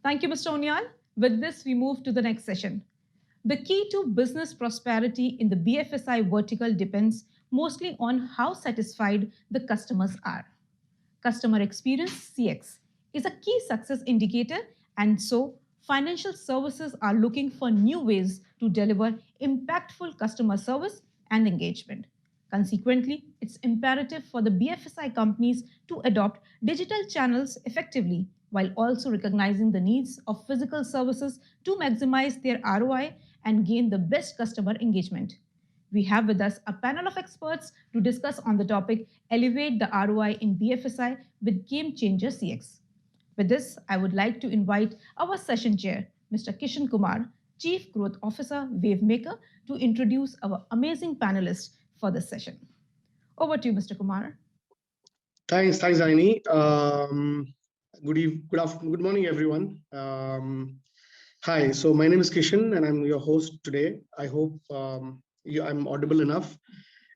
Thank you, Mr. Onyal. With this, we move to the next session. The key to business prosperity in the BFSI vertical depends mostly on how satisfied the customers are. Customer experience CX is a key success indicator, and so financial services are looking for new ways to deliver impactful customer service and engagement. Consequently, it's imperative for the BFSI companies to adopt digital channels effectively while also recognizing the needs of physical services to maximize their ROI and gain the best customer engagement. We have with us a panel of experts to discuss on the topic Elevate the ROI in BFSI with Game Changer CX. With this, I would like to invite our session chair, Mr. Kishan Kumar, Chief Growth Officer, Wavemaker, to introduce our amazing panelists for this session. Over to you, Mr. Kumar. Thanks, Aini. Good morning, everyone. Hi, so my name is Kishan, and I'm your host today. I hope I'm audible enough.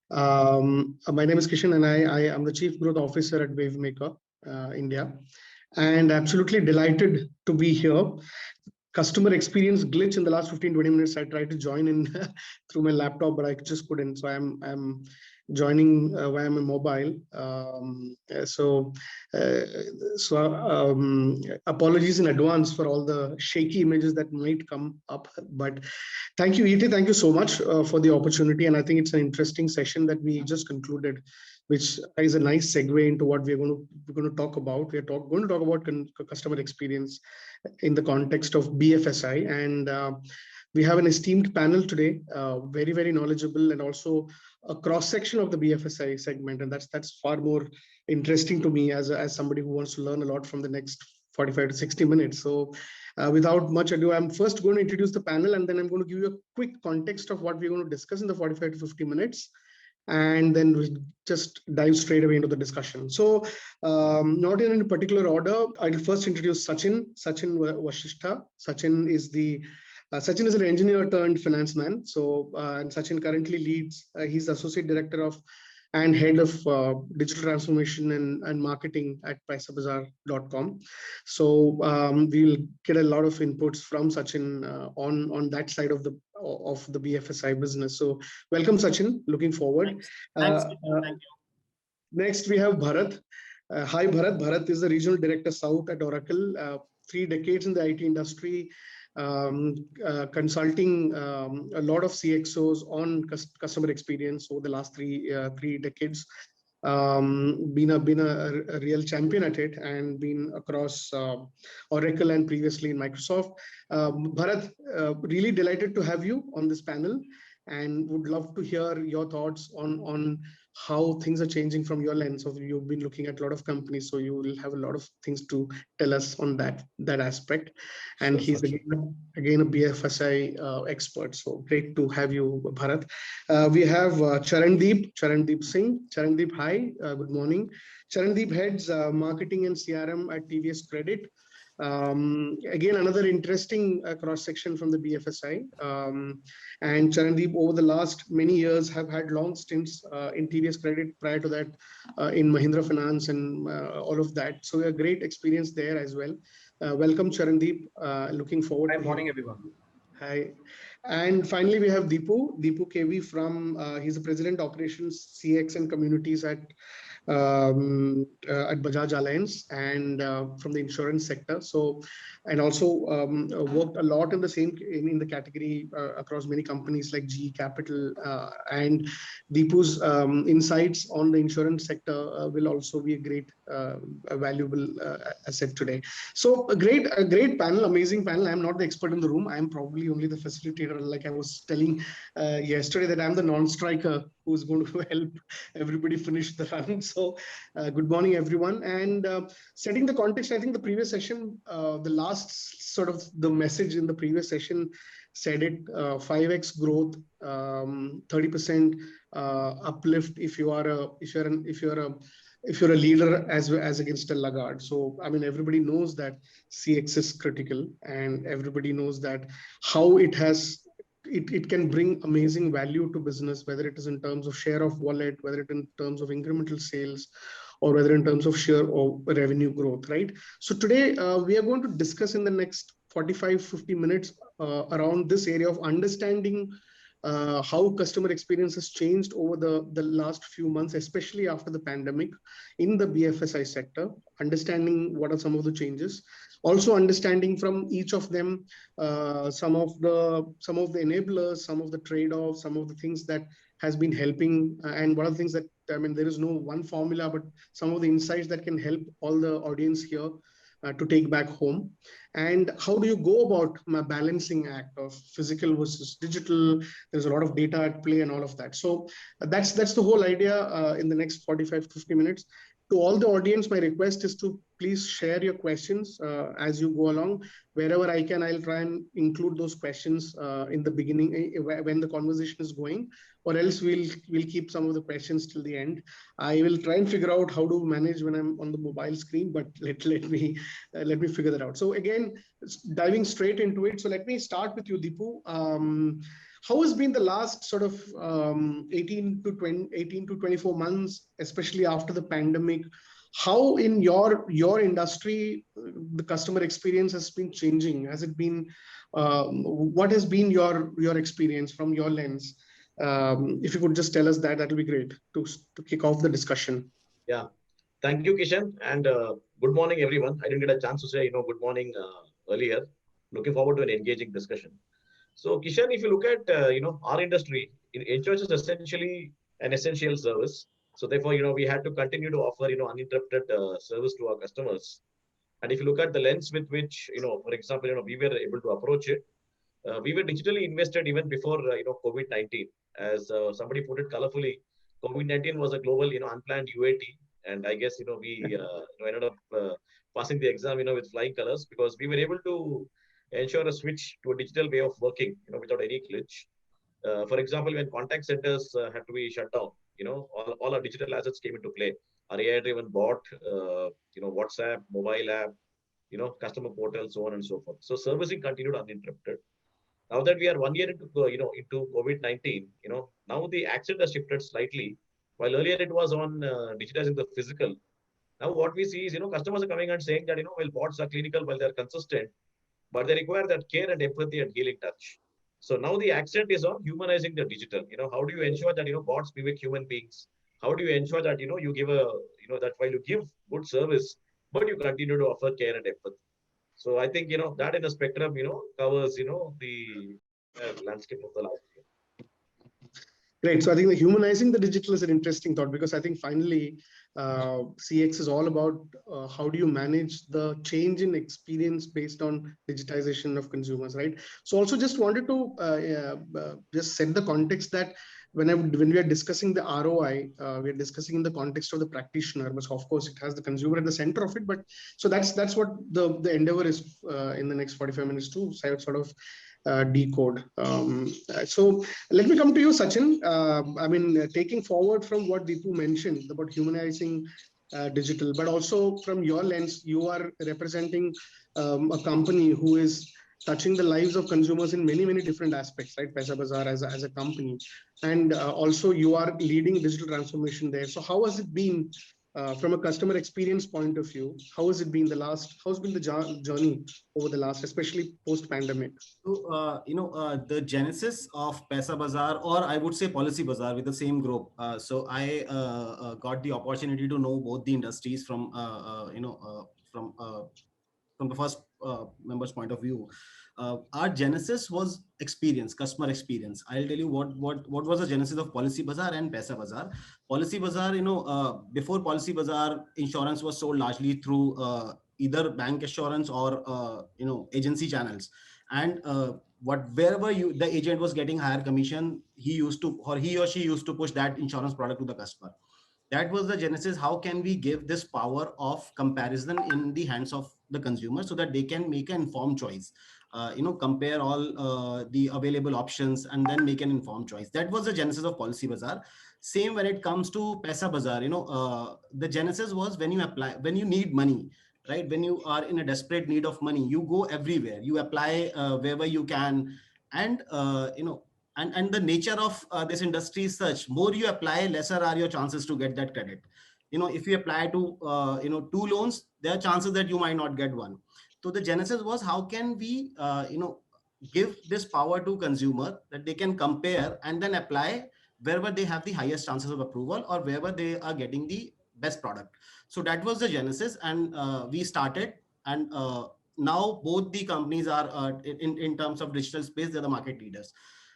My name is Kishan, and I am the Chief Growth Officer at Wavemaker, India, and absolutely delighted to be here. Customer experience glitch in the last 15-20 minutes. I tried to join in through my laptop, but I just couldn't. So I'm joining via my mobile. Apologies in advance for all the shaky images that might come up. But thank you, E.T. Thank you so much for the opportunity. And I think it's an interesting session that we just concluded, which is a nice segue into what we're going to talk about. We're going to talk about customer experience in the context of BFSI, and we have an esteemed panel today, very, very knowledgeable, and also a cross section of the BFSI segment, and that's far more interesting to me as somebody who wants to learn a lot from the next 45 to 60 minutes. So without much ado, I'm first going to introduce the panel, and then I'm going to give you a quick context of what we're going to discuss in the 45 to 50 minutes. And then we just dive straight away into the discussion. So not in any particular order, I'll first introduce Sachin Vashishtha. Sachin is an engineer turned finance man. So and Sachin currently leads, he's the associate director of and head of digital transformation and marketing at Paisabazaar.com. So we'll get a lot of inputs from Sachin on that side of the BFSI business. So welcome, Sachin. Looking forward. Thanks. Thank you. Next, we have Bharat. Hi, Bharat. Bharat is the regional director South at Oracle. 3 decades in the IT industry. Consulting a lot of CXOs on customer experience over the last three decades. Been a real champion at it and been across Oracle and previously in Microsoft. Bharat, really delighted to have you on this panel and would love to hear your thoughts on how things are changing from your lens. So you've been looking at a lot of companies, so you will have a lot of things to tell us on that aspect. And he's again a BFSI expert. So great to have you, Bharat. We have Charandeep Singh. Charandeep, hi, good morning. Charandeep heads marketing and CRM at TVS Credit. Again, another interesting cross section from the BFSI. And Charandeep, over the last many years, have had long stints in TVS Credit. Prior to that, in Mahindra Finance and all of that. So a great experience there as well. Welcome, Charandeep. Looking forward. Good morning, everyone. Hi. And finally, we have Deepu KV from, he's the President Operations CX and Communities at Bajaj Allianz and from the insurance sector. So, and also worked a lot in the category across many companies like GE Capital, and Deepu's insights on the insurance sector will also be a great, valuable asset today. So a great panel, amazing panel. I'm not the expert in the room. I'm probably only the facilitator. Like I was telling yesterday that I'm the non-striker who's going to help everybody finish the run. So good morning, everyone. And setting the context, I think the previous session, the last sort of the message in the previous session said it, 5x growth, 30% uplift if you're a leader as against a laggard. So I mean, everybody knows that CX is critical, and everybody knows that how it can bring amazing value to business, whether it is in terms of share of wallet, whether it in terms of incremental sales, or whether in terms of share or revenue growth, right? So today we are going to discuss in the next 45-50 minutes around this area of understanding how customer experience has changed over the last few months, especially after the pandemic in the BFSI sector, understanding what are some of the changes, also understanding from each of them some of the enablers, some of the trade-offs, some of the things that has been helping, and one of the things that, I mean, there is no one formula, but some of the insights that can help all the audience here to take back home. And how do you go about a balancing act of physical versus digital? There's a lot of data at play and all of that. So that's the whole idea in the next 45-50 minutes. To all the audience, my request is to please share your questions as you go along. Wherever I can, I'll try and include those questions in the beginning when the conversation is going, or else we'll keep some of the questions till the end. I will try and figure out how to manage when I'm on the mobile screen, but let me figure that out. So again, diving straight into it. So let me start with you, Deepu. How has been the last sort of 18 to 24 months, especially after the pandemic? How in your industry the customer experience has been changing? Has it been what has been your experience from your lens? If you could just tell us that, that would be great to kick off the discussion. Yeah, thank you, Kishan, and good morning, everyone. I didn't get a chance to say, good morning earlier. Looking forward to an engaging discussion. So, Kishan, if you look at, our industry, insurance is essentially an essential service. So therefore, we had to continue to offer, uninterrupted service to our customers. And if you look at the lens with which, for example, we were able to approach it, we were digitally invested even before, COVID-19. As somebody put it colorfully, COVID-19 was a global, unplanned UAT. And I guess, we ended up passing the exam, with flying colors, because we were able to ensure a switch to a digital way of working, without any glitch. For example, when contact centers had to be shut down, all our digital assets came into play. Our AI-driven bot, WhatsApp, mobile app, customer portal, so on and so forth. So servicing continued uninterrupted. Now that we are 1 year into COVID-19, now the accent has shifted slightly. While earlier it was on digitizing the physical. Now what we see is, customers are coming and saying that, while bots are clinical, while they're consistent, but they require that care and empathy and healing touch. So now the accent is on humanizing the digital. How do you ensure that, bots mimic human beings? How do you ensure that, you give that while you give good service, but you continue to offer care and empathy? So I think, that in a spectrum, covers, the landscape of the life. Great. So I think the humanizing the digital is an interesting thought, because I think finally CX is all about how do you manage the change in experience based on digitization of consumers, right? So also just wanted to just set the context that when we are discussing the ROI, we are discussing in the context of the practitioner, but of course it has the consumer at the center of it. But so that's what the endeavor is in the next 45 minutes to sort of decode. So let me come to you, Sachin. I mean, taking forward from what Deepu mentioned about humanizing digital, but also from your lens, you are representing a company who is touching the lives of consumers in many different aspects, right? Paisabazaar as a company, and also you are leading digital transformation there. So how has it been from a customer experience point of view? How has it been how's been the journey over the last, especially post pandemic? So the genesis of Paisabazaar, or I would say Policybazaar, with the same group. So I got the opportunity to know both the industries from the first member's point of view. Our genesis was experience, customer experience. I'll tell you what was the genesis of Policybazaar and Paisabazaar. Policybazaar, before Policybazaar, insurance was sold largely through either bank assurance or agency channels, and wherever the agent was getting higher commission, he or she used to push that insurance product to the customer. That was the genesis. How can we give this power of comparison in the hands of the consumer so that they can make an informed choice, compare all the available options and then make an informed choice. That was the genesis of Policybazaar. Same when it comes to Paisabazaar, the genesis was when you need money, right? When you are in a desperate need of money, you go everywhere, you apply wherever you can. And and the nature of this industry is such, more you apply, lesser are your chances to get that credit. if you apply to, 2 loans, there are chances that you might not get one. So the genesis was, how can we, give this power to consumer that they can compare and then apply wherever they have the highest chances of approval or wherever they are getting the best product. So that was the genesis, and we started, and now both the companies are, in terms of digital space, they're the market leaders.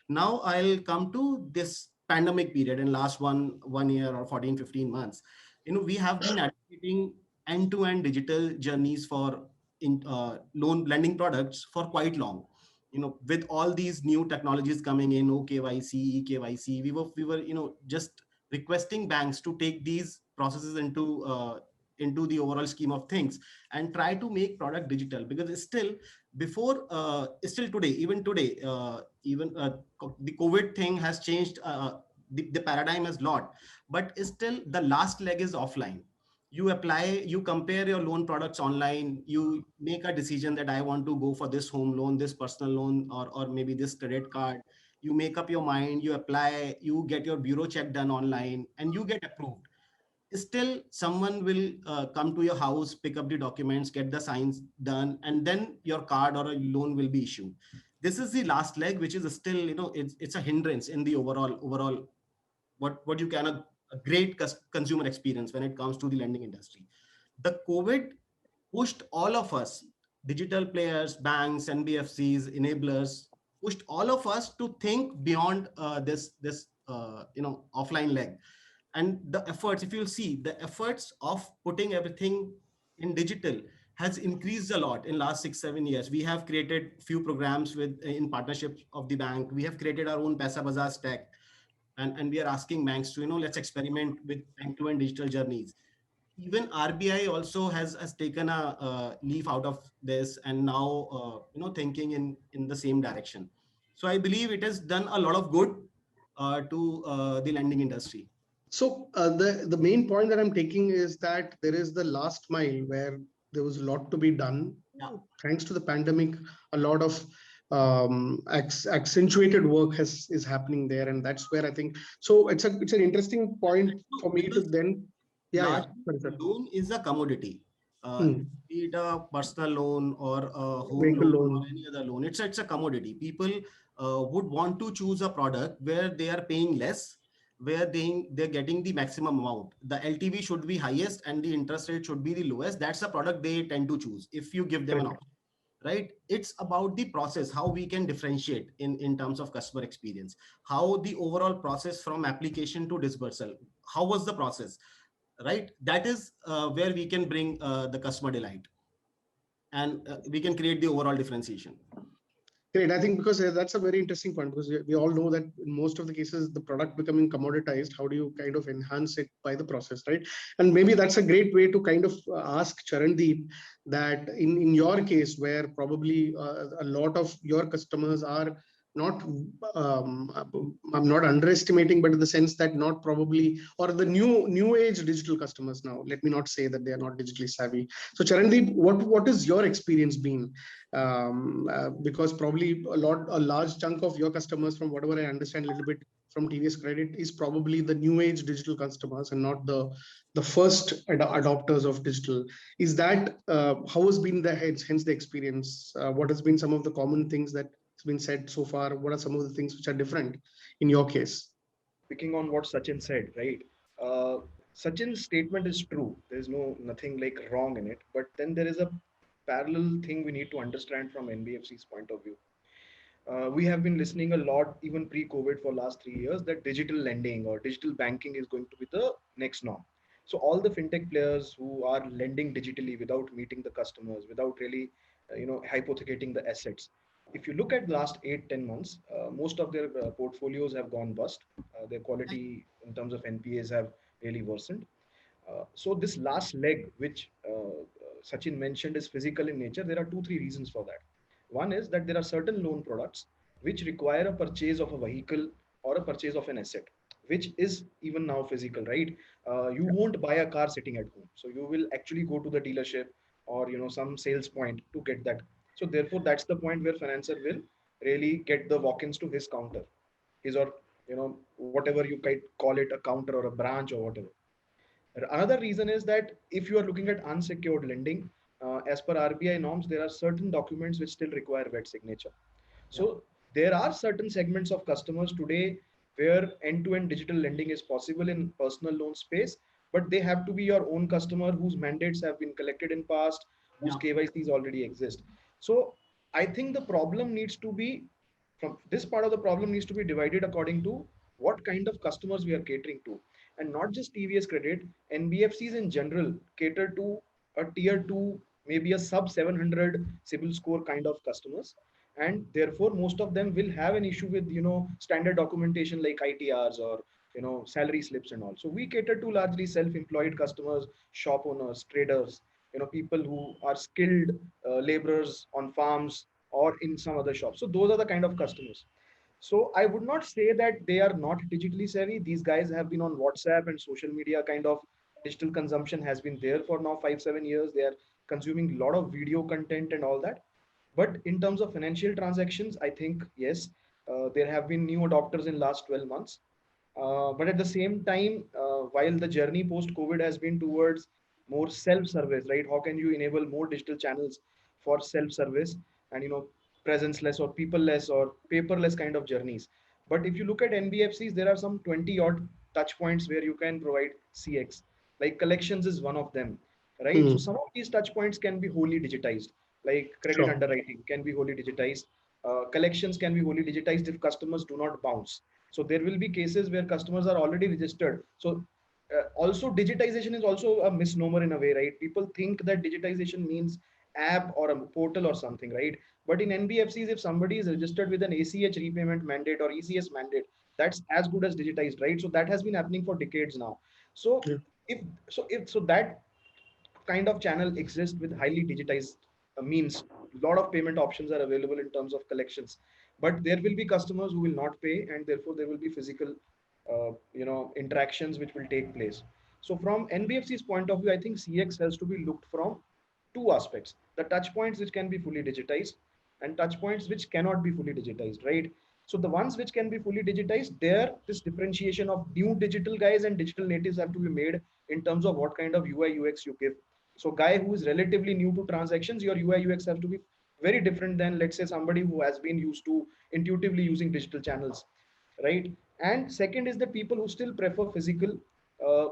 Now I'll come to this pandemic period in last one year or 14, 15 months. We have been advocating end-to-end digital journeys for loan lending products for quite long. With all these new technologies coming in, OKYC, EKYC, we were just requesting banks to take these processes into the overall scheme of things and try to make product digital, because it's still today, even today, the COVID thing has changed, the paradigm has lot, but still the last leg is offline. You apply, you compare your loan products online, you make a decision that I want to go for this home loan, this personal loan, or maybe this credit card. You make up your mind, you apply, you get your bureau check done online, and you get approved. Still someone will come to your house, pick up the documents, get the signs done, and then your card or a loan will be issued. This is the last leg, which is still, it's a hindrance in the overall what you can, a great consumer experience when it comes to the lending industry. The COVID pushed all of us, digital players, banks, NBFCs, enablers, pushed all of us to think beyond this offline leg. And the efforts, if you'll see, the efforts of putting everything in digital has increased a lot in last 6-7 years. We have created few programs in partnership of the bank. We have created our own Paisabazaar stack, and we are asking banks to, let's experiment with end-to-end digital journeys. Even RBI also has taken a leaf out of this, and now thinking in the same direction. So I believe it has done a lot of good to the lending industry. So the main point that I'm taking is that there is the last mile where there was a lot to be done. Yeah. Thanks to the pandemic, a lot of accentuated work is happening there, and that's where I think so. It's an interesting point for me to then. Yeah. Loan is a commodity. Be it a personal loan or a home Vehicle loan loan or any other loan, it's a commodity. People would want to choose a product where they are paying less, where they're getting the maximum amount. The LTV should be highest and the interest rate should be the lowest. That's a product they tend to choose if you give them an option, right? It's about the process, how we can differentiate in terms of customer experience, how the overall process from application to dispersal, how was the process, right? That is where we can bring the customer delight, and we can create the overall differentiation. Great. I think because that's a very interesting point, because we all know that in most of the cases, the product becoming commoditized, how do you kind of enhance it by the process, right? And maybe that's a great way to kind of ask Charandeep that in your case, where probably a lot of your customers are not, I'm not underestimating, but in the sense that not probably, or the new age digital customers now, let me not say that they are not digitally savvy. So Charandeep, what is your experience been? Because probably a large chunk of your customers, from whatever I understand a little bit from TVS Credit, is probably the new age digital customers and not the first adopters of digital. Is that how has been hence the experience? What has been some of the common things that has been said so far? What are some of the things which are different in your case? Picking on what Sachin said, right? Sachin's statement is true. There's nothing like wrong in it, but then there is a parallel thing we need to understand from NBFC's point of view. We have been listening a lot, even pre-COVID for last 3 years, that digital lending or digital banking is going to be the next norm. So all the fintech players who are lending digitally without meeting the customers, without really, hypothecating the assets. If you look at the last 8-10 months, most of their portfolios have gone bust. Their quality in terms of NPAs have really worsened. So this last leg, which Sachin mentioned, is physical in nature. There are 2-3 reasons for that. One is that there are certain loan products which require a purchase of a vehicle or a purchase of an asset, which is even now physical, right? You won't buy a car sitting at home, so you will actually go to the dealership or some sales point to get that. So therefore, that's the point where financer will really get the walk-ins to his counter, his or whatever you call it, a counter or a branch or whatever. Another reason is that if you are looking at unsecured lending, as per RBI norms, there are certain documents which still require wet signature. So there are certain segments of customers today where end-to-end digital lending is possible in personal loan space, but they have to be your own customer whose mandates have been collected in past, whose Yeah. KYCs already exist. So I think the problem needs to be from this part of the problem needs to be divided according to what kind of customers we are catering to, and not just TVS Credit. NBFCs in general cater to a tier 2, maybe a sub 700 CIBIL score kind of customers, and therefore most of them will have an issue with standard documentation like ITRs or salary slips and all. So we cater to largely self-employed customers, shop owners, traders, people who are skilled laborers on farms or in some other shops. So those are the kind of customers. So I would not say that they are not digitally savvy. These guys have been on WhatsApp and social media. Kind of digital consumption has been there for now 5 7 years. They are consuming a lot of video content and all that. But in terms of financial transactions, I think yes, there have been new adopters in last 12 months. But at the same time, while the journey post COVID has been towards more self-service, right? How can you enable more digital channels for self-service and presence-less or people-less or paperless kind of journeys? But if you look at NBFCs, there are some 20 odd touch points where you can provide CX. Like collections is one of them, right? So Hmm. some of these touch points can be wholly digitized, like credit Sure. underwriting can be wholly digitized. Collections can be wholly digitized if customers do not bounce. So there will be cases where customers are already registered. So also digitization is also a misnomer in a way, right? People think that digitization means app or a portal or something, right? But in NBFCs, if somebody is registered with an ACH repayment mandate or ECS mandate, that's as good as digitized, right? So that has been happening for decades now. So Yeah. if that kind of channel exists with highly digitized means, a lot of payment options are available in terms of collections, but there will be customers who will not pay, and therefore there will be physical interactions which will take place. So from NBFC's point of view, I think CX has to be looked from two aspects: the touch points which can be fully digitized and touch points which cannot be fully digitized, right? So the ones which can be fully digitized, there this differentiation of new digital guys and digital natives have to be made in terms of what kind of UI UX you give. So guy who is relatively new to transactions, your UI UX have to be very different than, let's say, somebody who has been used to intuitively using digital channels, right? And second is the people who still prefer physical. Uh,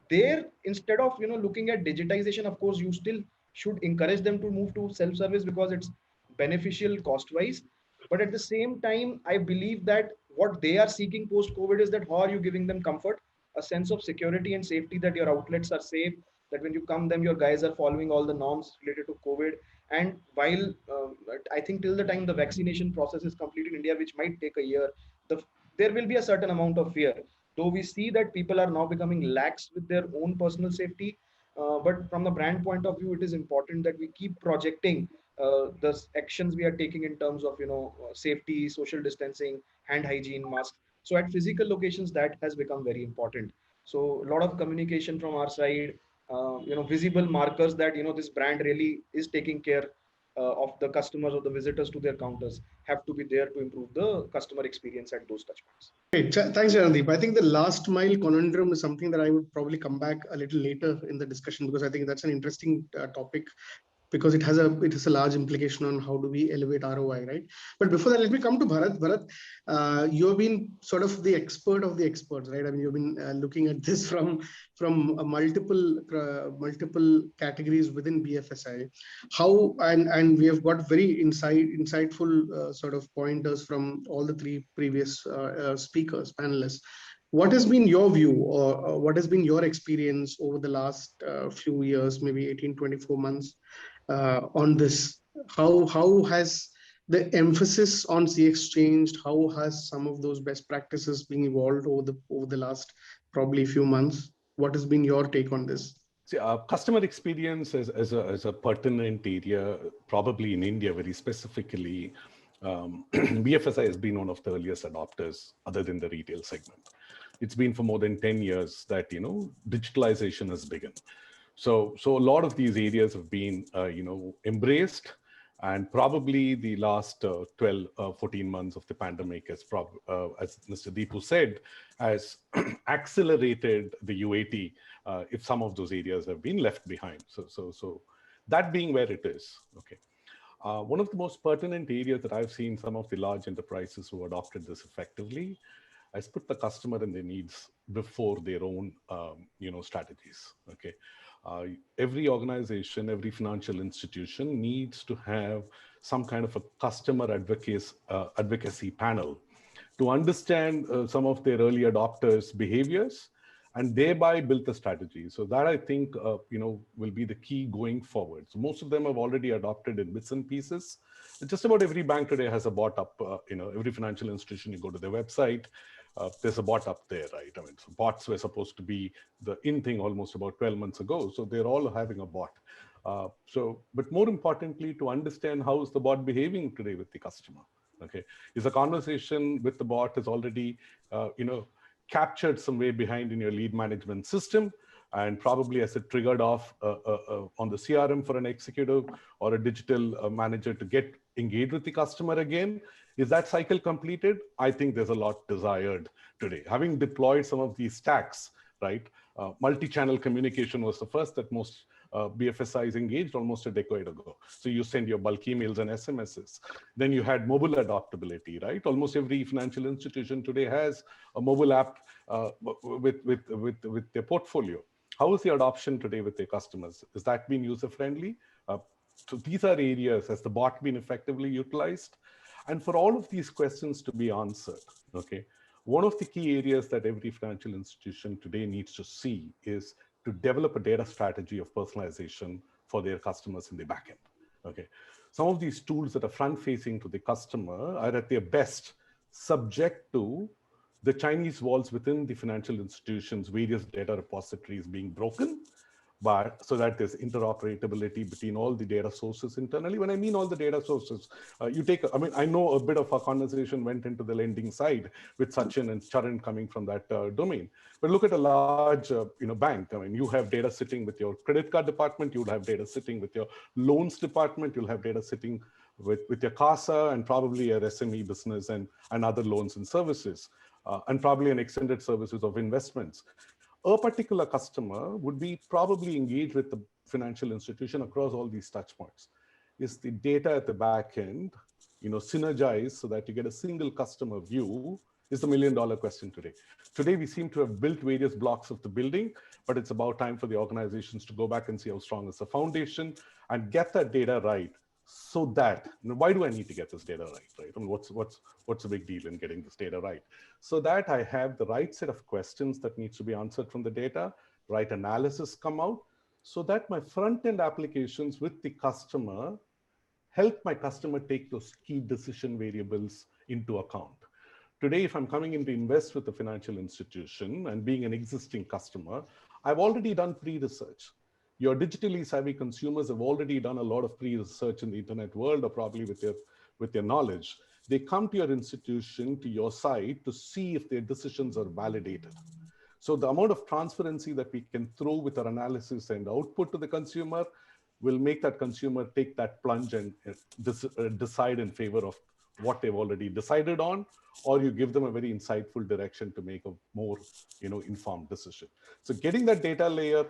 there, instead of looking at digitization, of course, you still should encourage them to move to self-service because it's beneficial cost-wise. But at the same time, I believe that what they are seeking post-COVID is that how are you giving them comfort, a sense of security and safety, that your outlets are safe, that when you come them, your guys are following all the norms related to COVID. And while I think till the time the vaccination process is complete in India, which might take a year, there will be a certain amount of fear. Though we see that people are now becoming lax with their own personal safety, but from the brand point of view, it is important that we keep projecting the actions we are taking in terms of safety, social distancing, hand hygiene, masks. So at physical locations, that has become very important. So a lot of communication from our side, visible markers that this brand really is taking care of the customers or the visitors to their counters have to be there to improve the customer experience at those touchpoints. Great. Thanks, Jandeep. I think the last mile conundrum is something that I would probably come back a little later in the discussion, because I think that's an interesting topic, because it has a large implication on how do we elevate ROI, right? But before that, let me come to Bharat. Bharat, you have been sort of the expert of the experts, right? I mean, you've been looking at this from multiple categories within BFSI. How and we have got very insightful sort of pointers from all the three previous speakers, panelists. What has been your view, or what has been your experience over the last few years, maybe 18, 24 months? On this, how has the emphasis on CX changed? How has some of those best practices been evolved over the last probably few months? What has been your take on this? See, customer experience as a pertinent area, probably in India very specifically. BFSI has been one of the earliest adopters, other than the retail segment. It's been for more than 10 years that digitalization has begun. So a lot of these areas have been embraced, And probably the last 12, 14 months of the pandemic, as Mr. Deepu said, has accelerated the UAT if some of those areas have been left behind. So that being where it is, okay. One of the most pertinent areas that I've seen some of the large enterprises who adopted this effectively is put the customer and their needs before their own, strategies. Okay, every organization, every financial institution needs to have some kind of a customer advocacy panel to understand some of their early adopters' behaviors and thereby build the strategy. So that I think will be the key going forward. So most of them have already adopted in bits and pieces. Just about every bank today has a bot up. Every financial institution, you go to their website, there's a bot up there, right? I mean, so bots were supposed to be the in thing almost about 12 months ago. So they're all having a bot. But more importantly, to understand how is the bot behaving today with the customer. Okay, is a conversation with the bot is already, captured some way behind in your lead management system, and probably as it triggered off on the CRM for an executive or a digital manager to get engaged with the customer again. Is that cycle completed? I think there's a lot desired today. Having deployed some of these stacks, right? Multi-channel communication was the first that most BFSIs engaged almost a decade ago. So you send your bulk emails and SMSs. Then you had mobile adaptability, right? Almost every financial institution today has a mobile app with their portfolio. How is the adoption today with their customers? Is that being user-friendly? So these are areas, has the bot been effectively utilized? And for all of these questions to be answered, okay, one of the key areas that every financial institution today needs to see is to develop a data strategy of personalization for their customers in the backend. Okay, some of these tools that are front-facing to the customer are at their best subject to the Chinese walls within the financial institutions, various data repositories being broken, but so that there's interoperability between all the data sources internally. When I mean all the data sources, I know a bit of our conversation went into the lending side with Sachin and Charan coming from that domain. But look at a large, bank. I mean, you have data sitting with your credit card department. You'll have data sitting with your loans department. You'll have data sitting with your CASA and probably your SME business and other loans and services, and probably an extended services of investments. A particular customer would be probably engaged with the financial institution across all these touch points. Is the data at the back end, synergized so that you get a single customer view is the $1 million question today. Today, we seem to have built various blocks of the building, but it's about time for the organizations to go back and see how strong is the foundation and get that data right. So that, why do I need to get this data right? I mean, what's the big deal in getting this data right? So that I have the right set of questions that needs to be answered from the data, right analysis come out, so that my front-end applications with the customer help my customer take those key decision variables into account. Today, if I'm coming in to invest with a financial institution and being an existing customer, I've already done pre-research. Your digitally savvy consumers have already done a lot of pre-research in the internet world, or probably with their knowledge. They come to your institution, to your site, to see if their decisions are validated. So the amount of transparency that we can throw with our analysis and output to the consumer will make that consumer take that plunge and decide in favor of what they've already decided on, or you give them a very insightful direction to make a more informed decision. So getting that data layer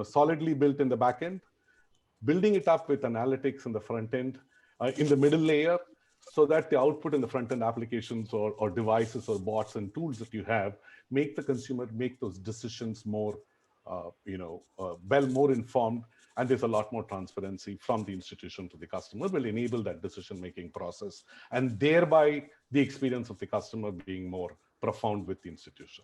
solidly built in the back end, building it up with analytics in the front end, in the middle layer, so that the output in the front end applications or devices or bots and tools that you have make the consumer make those decisions more, more informed, and there's a lot more transparency from the institution to the customer will enable that decision-making process, and thereby the experience of the customer being more profound with the institution.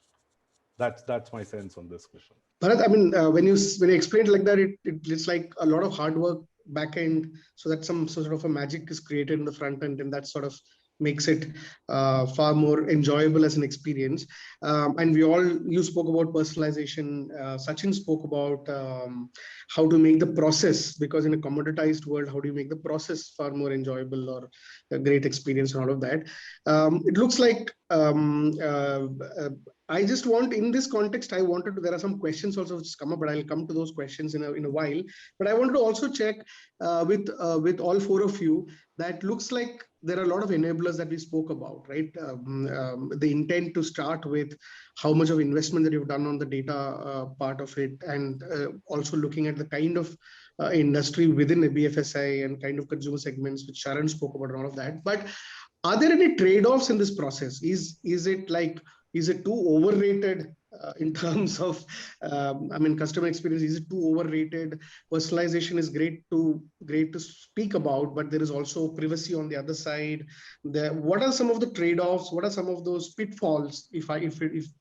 That's my sense on this question. Bharat, I mean, when you explain it like that, it's like a lot of hard work back end, so that some sort of a magic is created in the front end, and that sort of makes it far more enjoyable as an experience. And you spoke about personalization. Sachin spoke about how to make the process, because in a commoditized world, how do you make the process far more enjoyable or a great experience and all of that. It looks like I just want, in this context, I wanted to, there are some questions also which come up, but I'll come to those questions in a while. But I wanted to also check with all four of you, that looks like there are a lot of enablers that we spoke about, right? The intent to start with how much of investment that you've done on the data part of it, and also looking at the kind of industry within a BFSI and kind of consumer segments, which Sharon spoke about and all of that. But are there any trade-offs in this process? Is it like, is it too overrated in terms of I mean, customer experience? Is it too overrated? Personalization is great to speak about, but there is also privacy on the other side. What are some of the trade-offs? What are some of those pitfalls, if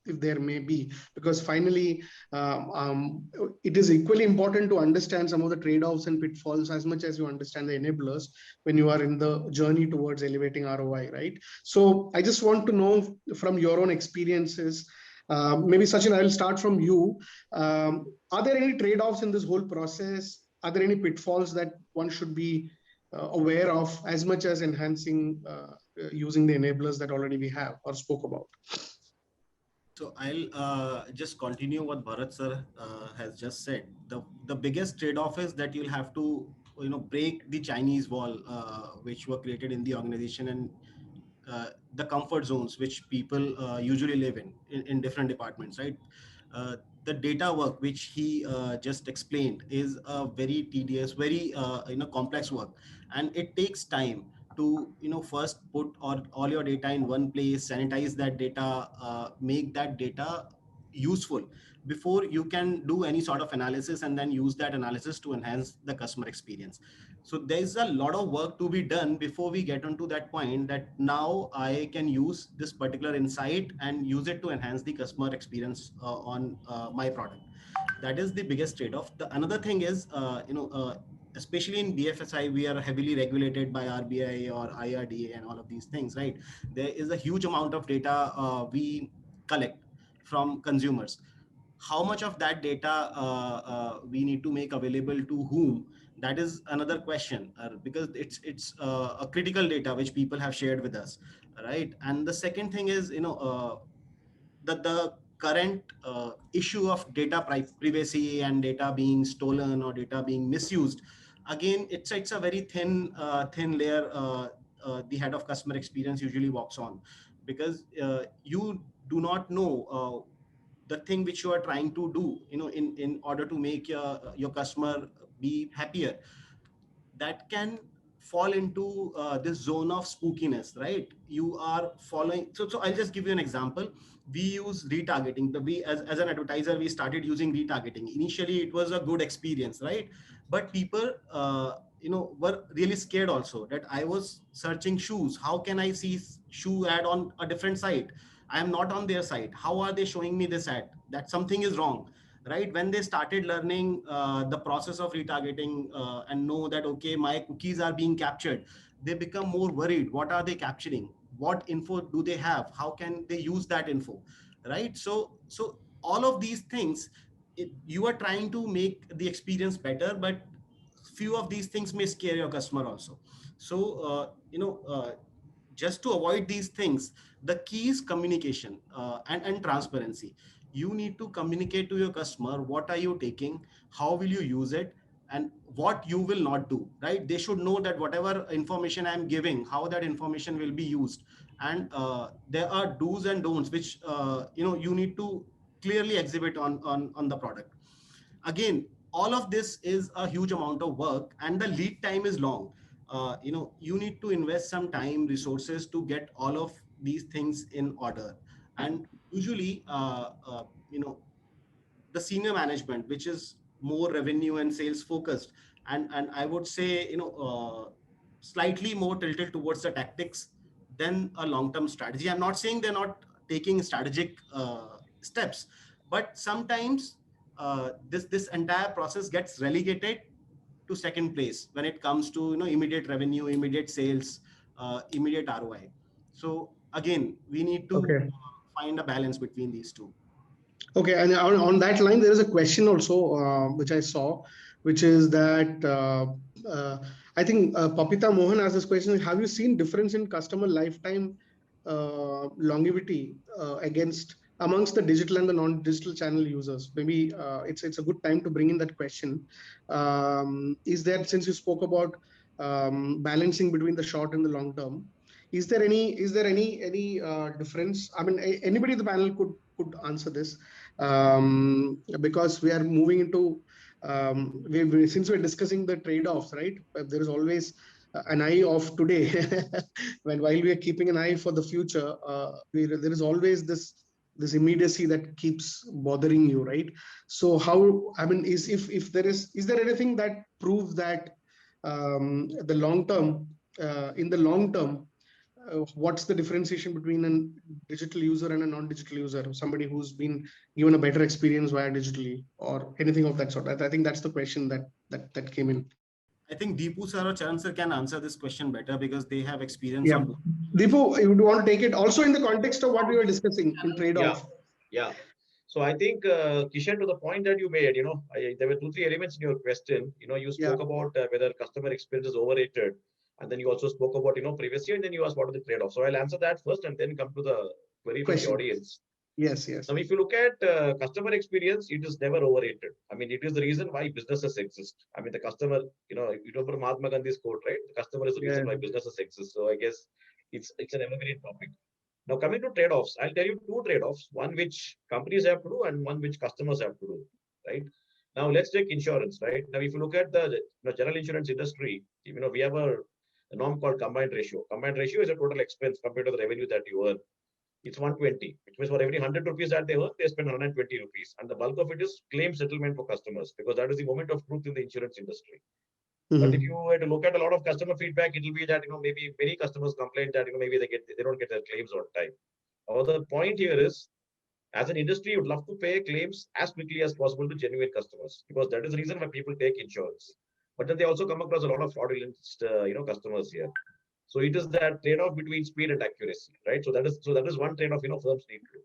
there may be? Because finally, it is equally important to understand some of the trade-offs and pitfalls as much as you understand the enablers when you are in the journey towards elevating ROI, right? So I just want to know from your own experiences, maybe Sachin, I'll start from you. Are there any trade-offs in this whole process? Are there any pitfalls that one should be aware of, as much as enhancing using the enablers that already we have or spoke about? So I'll just continue what Bharat sir has just said. The biggest trade-off is that you'll have to break the Chinese wall which were created in the organization, and the comfort zones which people usually live in different departments, right? The data work which he just explained is a very tedious, very complex work, and it takes time to first put all your data in one place, sanitize that data, make that data useful before you can do any sort of analysis, and then use that analysis to enhance the customer experience. So there's a lot of work to be done before we get onto that point that now I can use this particular insight and use it to enhance the customer experience on my product. That is the biggest trade-off. Another thing is, especially in BFSI, we are heavily regulated by RBI or IRDA and all of these things, right? There is a huge amount of data we collect from consumers. How much of that data we need to make available to whom? That is another question, because it's a critical data which people have shared with us, right? And the second thing is, the current issue of data privacy and data being stolen or data being misused. Again, it's a very thin layer the head of customer experience usually walks on, because you do not know the thing which you are trying to do, in order to make your customer be happier. That can fall into this zone of spookiness, right? You are following. So I'll just give you an example. We use retargeting. We as an advertiser, we started using retargeting. Initially, it was a good experience, right? But people, were really scared also that I was searching shoes. How can I see shoe ad on a different site? I am not on their site. How are they showing me this ad? That something is wrong, right? When they started learning the process of retargeting and know that, okay, my cookies are being captured, they become more worried. What are they capturing? What info do they have? How can they use that info, right? So all of these things, you are trying to make the experience better, but few of these things may scare your customer also. So just to avoid these things, the key is communication and transparency. You need to communicate to your customer, what are you taking, how will you use it, and what you will not do, right? They should know that whatever information I'm giving, how that information will be used. And there are do's and don'ts which you need to clearly exhibit on the product. Again, all of this is a huge amount of work, and the lead time is long. You need to invest some time, resources to get all of these things in order. And usually, the senior management, which is more revenue and sales focused, and I would say, slightly more tilted towards the tactics than a long-term strategy. I'm not saying they're not taking strategic steps, but sometimes this entire process gets relegated to second place when it comes to immediate revenue, immediate sales, immediate ROI. So again, we need to find a balance between these two. Okay, and on that line, there is a question also which I saw, which is that I think Papita Mohan asked this question: have you seen difference in customer lifetime longevity against amongst the digital and the non-digital channel users? Maybe it's a good time to bring in that question. Is there, since you spoke about balancing between the short and the long term, is there any difference? I mean, anybody in the panel could answer this, because we are moving into since we're discussing the trade-offs, right? There is always an eye of today while we are keeping an eye for the future. There is always this immediacy that keeps bothering you, right? So how, I mean, if there is there anything that proves that the long term, in the long term, what's the differentiation between a digital user and a non-digital user, somebody who's been given a better experience via digitally or anything of that sort? I think that's the question that came in. I think Deepu sir or Charan sir can answer this question better because they have experience Yeah, on. Deepu, you would want to take it also in the context of what we were discussing in trade-off. Yeah. So I think, Kishan, to the point that you made, there were 2-3 elements in your question. You spoke about whether customer experience is overrated. And then you also spoke about, privacy, and then you asked what are the trade-offs. So I'll answer that first and then come to the query from the audience. Yes. Now, if you look at customer experience, it is never overrated. I mean, it is the reason why businesses exist. I mean, the customer, you remember Mahatma Gandhi's quote, right? The customer is the reason why businesses exist. So I guess it's an evergreen topic. Now, coming to trade-offs, I'll tell you 2 trade-offs, one which companies have to do and one which customers have to do, right? Now, let's take insurance, right? Now, if you look at the general insurance industry, we have a norm called combined ratio. Combined ratio is a total expense compared to the revenue that you earn. It's 120, which means for every 100 rupees that they earn, they spend 120 rupees. And the bulk of it is claim settlement for customers, because that is the moment of truth in the insurance industry. But if you were to look at a lot of customer feedback, it will be that, maybe many customers complain that, maybe they don't get their claims on time. The point here is, as an industry, you would love to pay claims as quickly as possible to genuine customers, because that is the reason why people take insurance. But then they also come across a lot of fraudulent, customers here. So it is that trade-off between speed and accuracy, right? So that is one trade-off, firms need to do.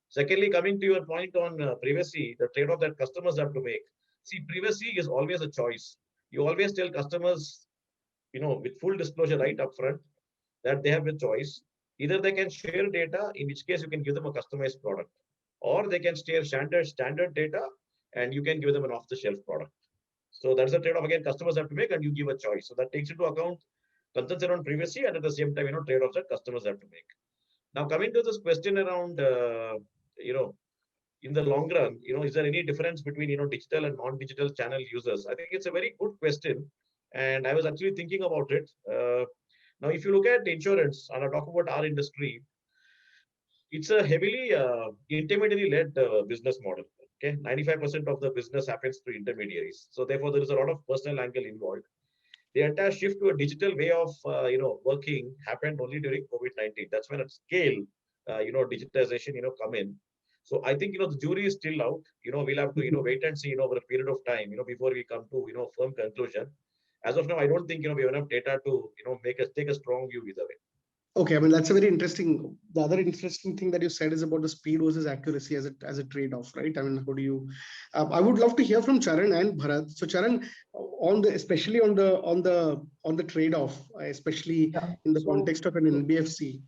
Secondly, coming to your point on privacy, the trade-off that customers have to make. See, privacy is always a choice. You always tell customers, with full disclosure right up front, that they have a choice. Either they can share data, in which case you can give them a customized product, or they can share standard data and you can give them an off-the-shelf product. So that's a trade-off again customers have to make, and you give a choice. So that takes into account concerns around privacy and at the same time, trade-offs that customers have to make. Now, coming to this question around, in the long run, is there any difference between, digital and non-digital channel users? I think it's a very good question. And I was actually thinking about it. Now, if you look at insurance, and I talk about our industry, it's a heavily intermediary-led business model. Okay, 95% of the business happens through intermediaries. So therefore, there is a lot of personal angle involved. The entire shift to a digital way of working happened only during COVID-19. That's when at scale, digitization, come in. So I think the jury is still out. We'll have to wait and see over a period of time, before we come to firm conclusion. As of now, I don't think we have enough data to take a strong view either way. Okay, I mean, that's a very interesting. The other interesting thing that you said is about the speed versus accuracy as a trade-off, right? I mean, how do you? I would love to hear from Charan and Bharat. So Charan, especially on the trade-off, especially in the context of an NBFC.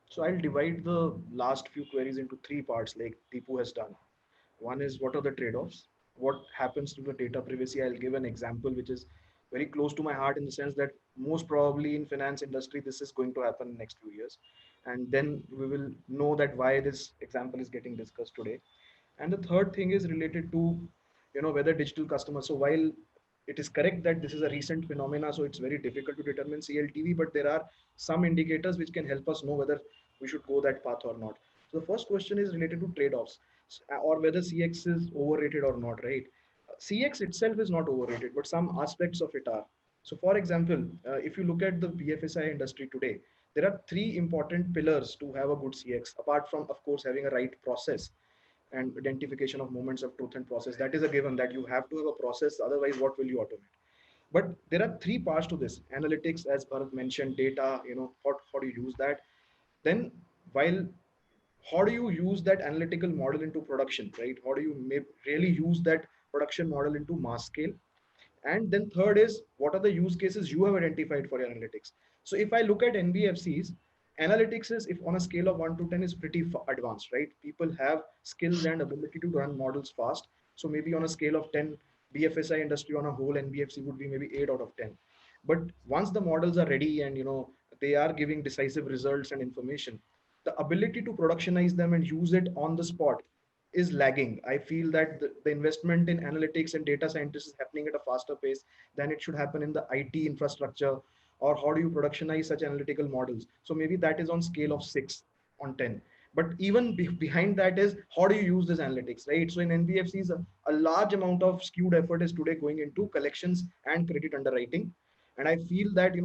So I'll divide the last few queries into 3 parts, like Deepu has done. One is, what are the trade-offs? What happens to the data privacy? I'll give an example which is very close to my heart, in the sense that most probably in finance industry, this is going to happen in next few years. And then we will know that why this example is getting discussed today. And the third thing is related to, whether digital customers. So while it is correct that this is a recent phenomena, so it's very difficult to determine CLTV, but there are some indicators which can help us know whether we should go that path or not. So the first question is related to trade-offs, or whether CX is overrated or not, right? CX itself is not overrated, but some aspects of it are. So for example, if you look at the BFSI industry today, there are 3 important pillars to have a good CX, apart from, of course, having a right process and identification of moments of truth and process. That is a given, that you have to have a process, otherwise what will you automate? But there are 3 parts to this: analytics, as Bharat mentioned, data, how do you use that? Then how do you use that analytical model into production, right? How do you really use that production model into mass scale? And then third is, what are the use cases you have identified for your analytics? So if I look at NBFCs, analytics is, if on a scale of 1 to 10, is pretty advanced, right? People have skills and ability to run models fast. So maybe on a scale of 10, BFSI industry on a whole, NBFC would be maybe 8 out of 10. But once the models are ready and they are giving decisive results and information, the ability to productionize them and use it on the spot is lagging. I feel that the investment in analytics and data scientists is happening at a faster pace than it should happen in the IT infrastructure, or how do you productionize such analytical models. So maybe that is on scale of 6 on 10. But even behind that is, how do you use this analytics, right? So in NBFCs, a large amount of skewed effort is today going into collections and credit underwriting. And I feel that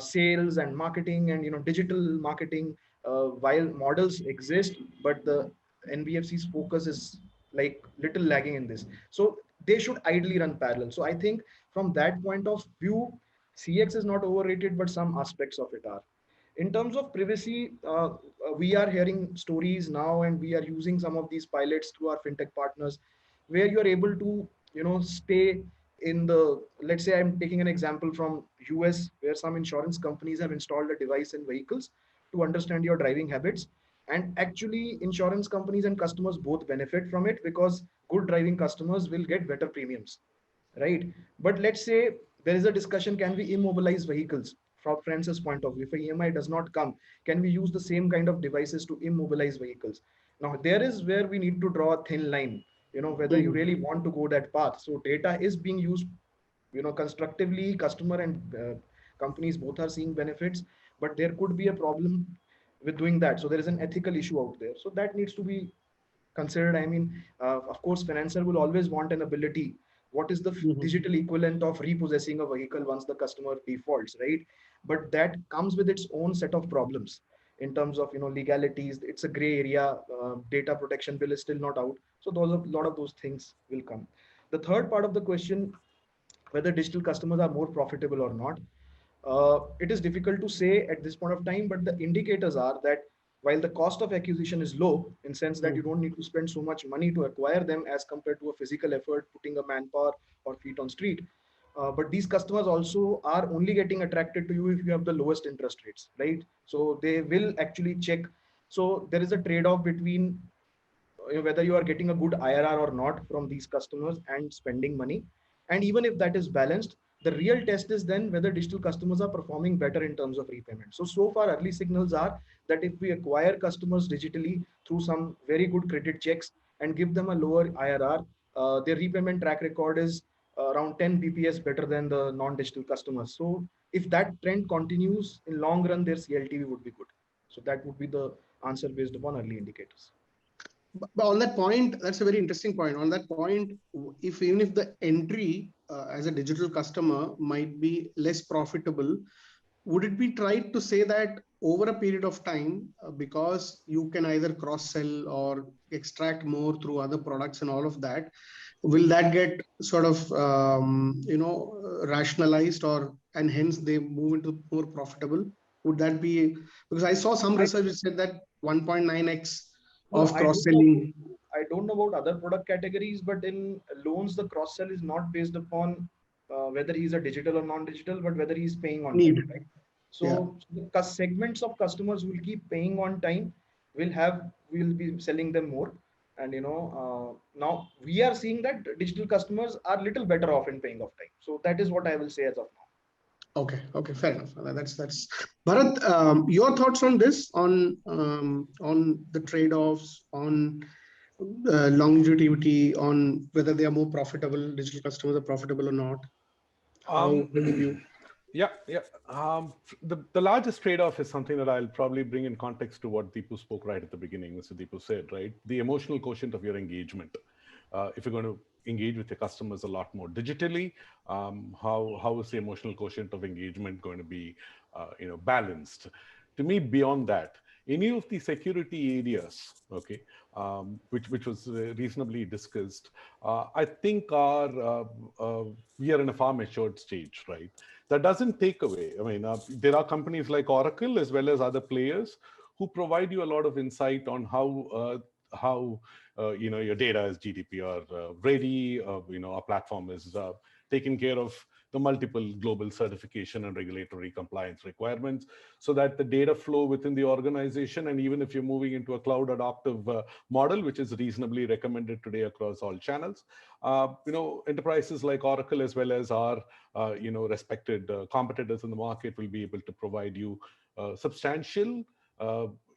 sales and marketing and digital marketing, while models exist, but the NBFC's focus is like little lagging in this. So they should ideally run parallel. So I think from that point of view, CX is not overrated, but some aspects of it are. In terms of privacy, we are hearing stories now, and we are using some of these pilots through our fintech partners, where you are able to, stay in the. Let's say I'm taking an example from US, where some insurance companies have installed a device in vehicles to understand your driving habits, and actually, insurance companies and customers both benefit from it, because good driving customers will get better premiums, right? But let's say there is a discussion, can we immobilize vehicles? From Francis' point of view, if EMI does not come, can we use the same kind of devices to immobilize vehicles? Now, there is where we need to draw a thin line, whether you really want to go that path. So data is being used, constructively. Customer and companies both are seeing benefits, but there could be a problem with doing that. So there is an ethical issue out there. So that needs to be considered. I mean, of course, financier will always want an ability. What is the digital equivalent of repossessing a vehicle once the customer defaults, right? But that comes with its own set of problems in terms of legalities. It's a gray area. Data protection bill is still not out, so those a lot of those things will come. The third part of the question, whether digital customers are more profitable or not, it is difficult to say at this point of time, but the indicators are that while the cost of acquisition is low, in sense that you don't need to spend so much money to acquire them as compared to a physical effort, putting a manpower or feet on street. But these customers also are only getting attracted to you if you have the lowest interest rates, right? So they will actually check. So there is a trade-off between whether you are getting a good IRR or not from these customers and spending money. And even if that is balanced, the real test is then whether digital customers are performing better in terms of repayment. So far, early signals are that if we acquire customers digitally through some very good credit checks and give them a lower IRR, their repayment track record is around 10 BPS better than the non-digital customers. So if that trend continues, in long run, their CLTV would be good. So that would be the answer based upon early indicators. But on that point, that's a very interesting point. On that point, if even if the entry as a digital customer might be less profitable, would it be tried to say that over a period of time, because you can either cross sell or extract more through other products and all of that, will that get sort of rationalized, or and hence they move into more profitable? Would that be, because I saw some research which said that 1.9x of cross selling. I don't know about other product categories, but in loans, the cross sell is not based upon whether he's a digital or non-digital, but whether he's paying on time, right? So the segments of customers will keep paying on time. We'll be selling them more. And now we are seeing that digital customers are little better off in paying off time. So that is what I will say as of now. Okay, fair enough. That's Bharat. Your thoughts on this, on the trade-offs, on longevity, on whether they are more profitable, digital customers are profitable or not? How will you? Yeah. The largest trade-off is something that I'll probably bring in context to what Deepu spoke right at the beginning. Mr. Deepu said, right, the emotional quotient of your engagement. If you're going to engage with your customers a lot more digitally, how is the emotional quotient of engagement going to be, balanced? To me, beyond that, any of the security areas, okay, which was reasonably discussed, I think we are in a far matured stage, right? That doesn't take away. I mean, there are companies like Oracle as well as other players who provide you a lot of insight on how your data is GDPR ready. Our platform is taking care of the multiple global certification and regulatory compliance requirements, so that the data flow within the organization, and even if you're moving into a cloud adaptive model, which is reasonably recommended today across all channels, enterprises like Oracle, as well as our respected competitors in the market, will be able to provide you substantial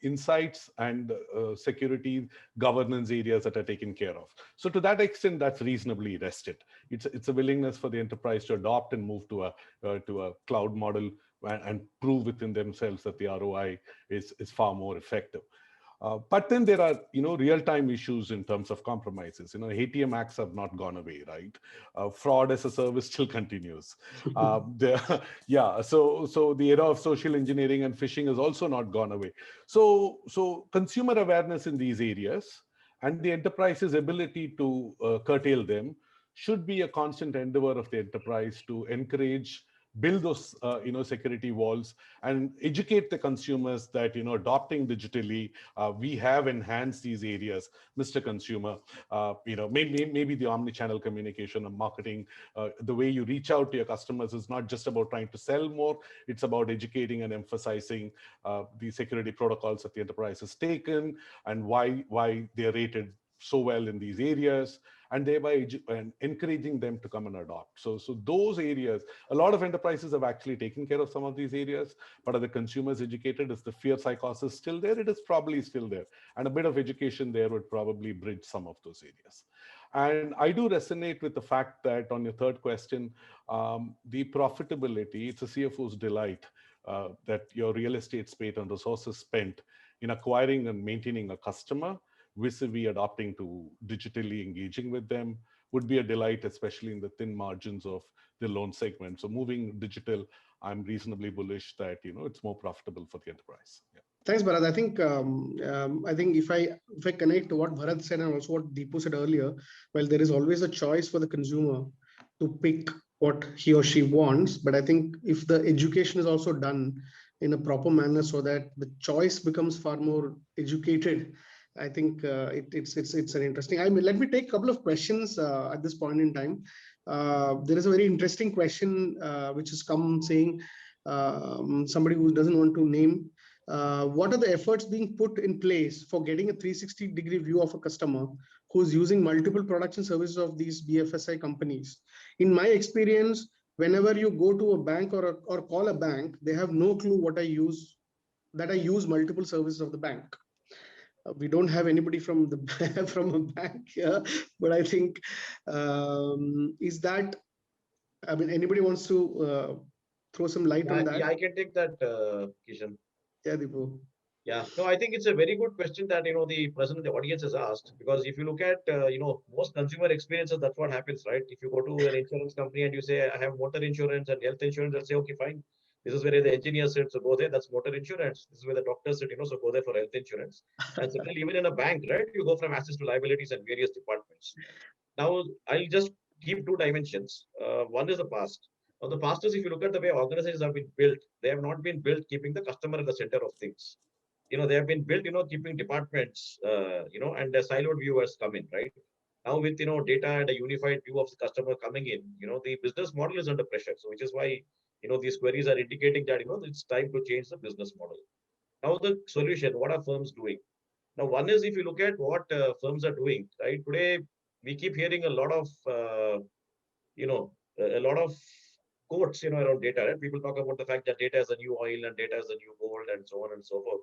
insights and security governance areas that are taken care of. So to that extent, that's reasonably rested. It's a willingness for the enterprise to adopt and move to a cloud model and prove within themselves that the ROI is far more effective. But then there are, real-time issues in terms of compromises. ATM acts have not gone away, right? Fraud as a service still continues. So the era of social engineering and phishing has also not gone away. So consumer awareness in these areas and the enterprise's ability to curtail them should be a constant endeavor of the enterprise to encourage, build those security walls and educate the consumers that adopting digitally, we have enhanced these areas, Mr. Consumer. Maybe the omni-channel communication and marketing, the way you reach out to your customers is not just about trying to sell more, it's about educating and emphasizing the security protocols that the enterprise has taken and why they're rated so well in these areas, and thereby encouraging them to come and adopt. So those areas, a lot of enterprises have actually taken care of some of these areas, but are the consumers educated? Is the fear psychosis still there? It is probably still there. And a bit of education there would probably bridge some of those areas. And I do resonate with the fact that on your third question, the profitability, it's a CFO's delight that your real estate spent and resources spent in acquiring and maintaining a customer vis-a-vis adopting to digitally engaging with them would be a delight, especially in the thin margins of the loan segment. So moving digital, I'm reasonably bullish that it's more profitable for the enterprise. Yeah. Thanks, Bharat. I think if I connect to what Bharat said and also what Deepu said earlier, well, there is always a choice for the consumer to pick what he or she wants. But I think if the education is also done in a proper manner so that the choice becomes far more educated, I think it's an interesting. Let me take a couple of questions at this point in time. There is a very interesting question which has come saying, somebody who doesn't want to name, what are the efforts being put in place for getting a 360-degree view of a customer who's using multiple products and services of these BFSI companies? In my experience, whenever you go to a bank or call a bank, they have no clue what I use multiple services of the bank. We don't have anybody from from a bank here, but I think anybody wants to throw some light on that? Yeah, I can take that, Kishan. Yeah, Deepu. Yeah, no, I think it's a very good question that the person in the audience has asked, because if you look at most consumer experiences, that's what happens, right? If you go to an insurance company and you say I have motor insurance and health insurance, they'll say, okay, fine. This is where the engineer sits, so go there. That's motor insurance. This is where the doctor sit, so go there for health insurance. And similarly, even in a bank, right, you go from assets to liabilities and various departments. Now, I'll just keep two dimensions. One is the past. Now, the past is, if you look at the way organizations have been built, they have not been built keeping the customer at the center of things. They have been built, keeping departments, and the siloed viewers come in, right? Now with, data and a unified view of the customer coming in, the business model is under pressure. So which is why, these queries are indicating that, it's time to change the business model. Now the solution, what are firms doing? Now, one is, if you look at what firms are doing, right? Today, we keep hearing a lot of, quotes, around data, right? People talk about the fact that data is the new oil and data is the new gold and so on and so forth.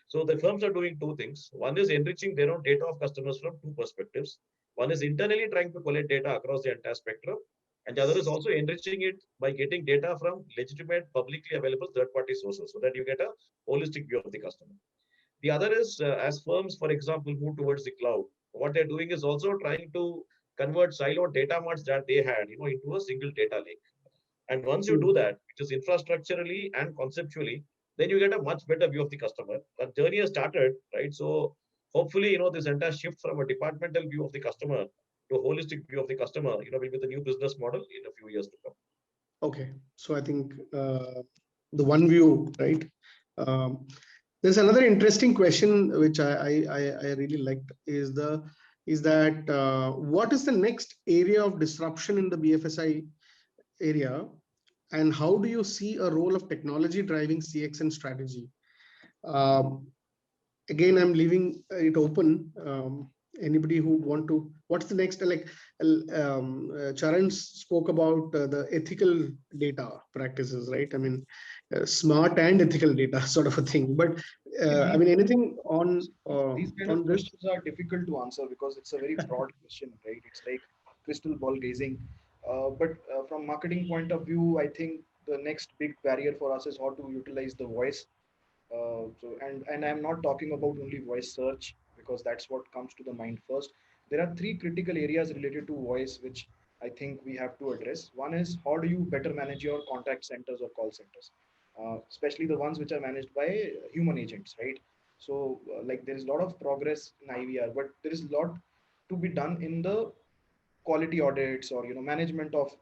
So the firms are doing two things. One is enriching their own data of customers from two perspectives. One is internally trying to collect data across the entire spectrum. And the other is also enriching it by getting data from legitimate, publicly available third-party sources so that you get a holistic view of the customer. The other is, as firms, for example, move towards the cloud, what they're doing is also trying to convert siloed data marts that they had, into a single data lake. And once you do that, which is infrastructurally and conceptually, then you get a much better view of the customer. That journey has started, right? So hopefully, this entire shift from a departmental view of the customer to a holistic view of the customer, will be the new business model in a few years to come. Okay, so I think the one view, right? There's another interesting question which I really liked, is the is that what is the next area of disruption in the BFSI area, and how do you see a role of technology driving CX and strategy? Um, Again, I'm leaving it open. Anybody who want to, what's the next, like Charan spoke about the ethical data practices, right? I mean, smart and ethical data sort of a thing. But I mean, anything These kind on of this? questions are difficult to answer because it's a very broad question, right? It's like crystal ball gazing. But from marketing point of view, I think the next big barrier for us is how to utilize the voice. And I'm not talking about only voice search because that's what comes to the mind first. There are three critical areas related to voice which I think we have to address. One is how do you better manage your contact centers or call centers, especially the ones which are managed by human agents, right? So like there is a lot of progress in IVR, but there is a lot to be done in the quality audits or management of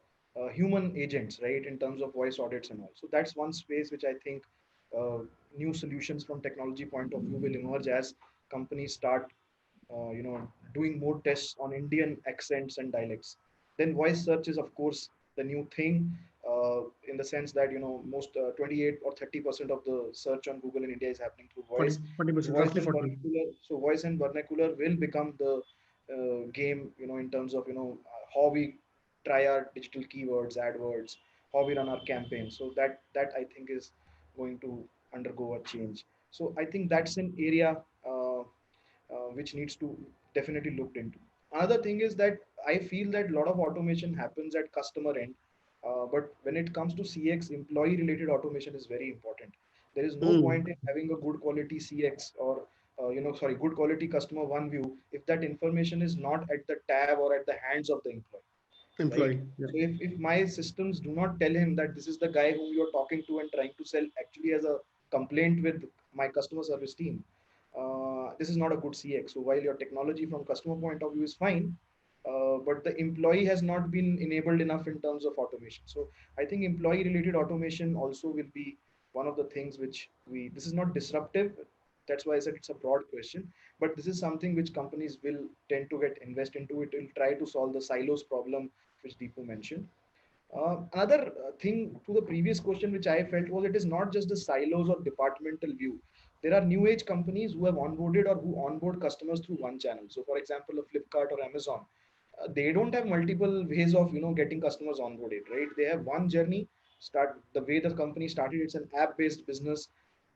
human agents, right, in terms of voice audits and all. So that's one space which I think uh, new solutions from technology point of view will emerge as companies start doing more tests on Indian accents and dialects. Then voice search is of course the new thing, in the sense that most 28 or 30% of the search on Google in India is happening through 40, voice. 40%, Voice roughly and 40. vernacular. So voice and vernacular will become the game, in terms of how we try our digital keywords, AdWords, how we run our campaigns. So that I think is going to undergo a change. So I think that's an area which needs to definitely looked into. Another thing is that I feel that a lot of automation happens at customer end, but when it comes to CX, employee related automation is very important. There is no Hmm. point in having a good quality CX or good quality customer one view if that information is not at the tab or at the hands of the employee, right? Employee. Yeah. So if my systems do not tell him that this is the guy whom you're talking to and trying to sell actually as a complaint with my customer service team, this is not a good CX. So while your technology from customer point of view is fine, but the employee has not been enabled enough in terms of automation. So I think employee related automation also will be one of the things which this is not disruptive. That's why I said it's a broad question, but this is something which companies will tend to get invest into. It will try to solve the silos problem which Deepu mentioned. Another thing to the previous question, which I felt was it is not just the silos or departmental view. There are new age companies who have onboarded or who onboard customers through one channel. So, for example, a Flipkart or Amazon, they don't have multiple ways of getting customers onboarded, right? They have one journey. Start the way the company started. It's an app based business.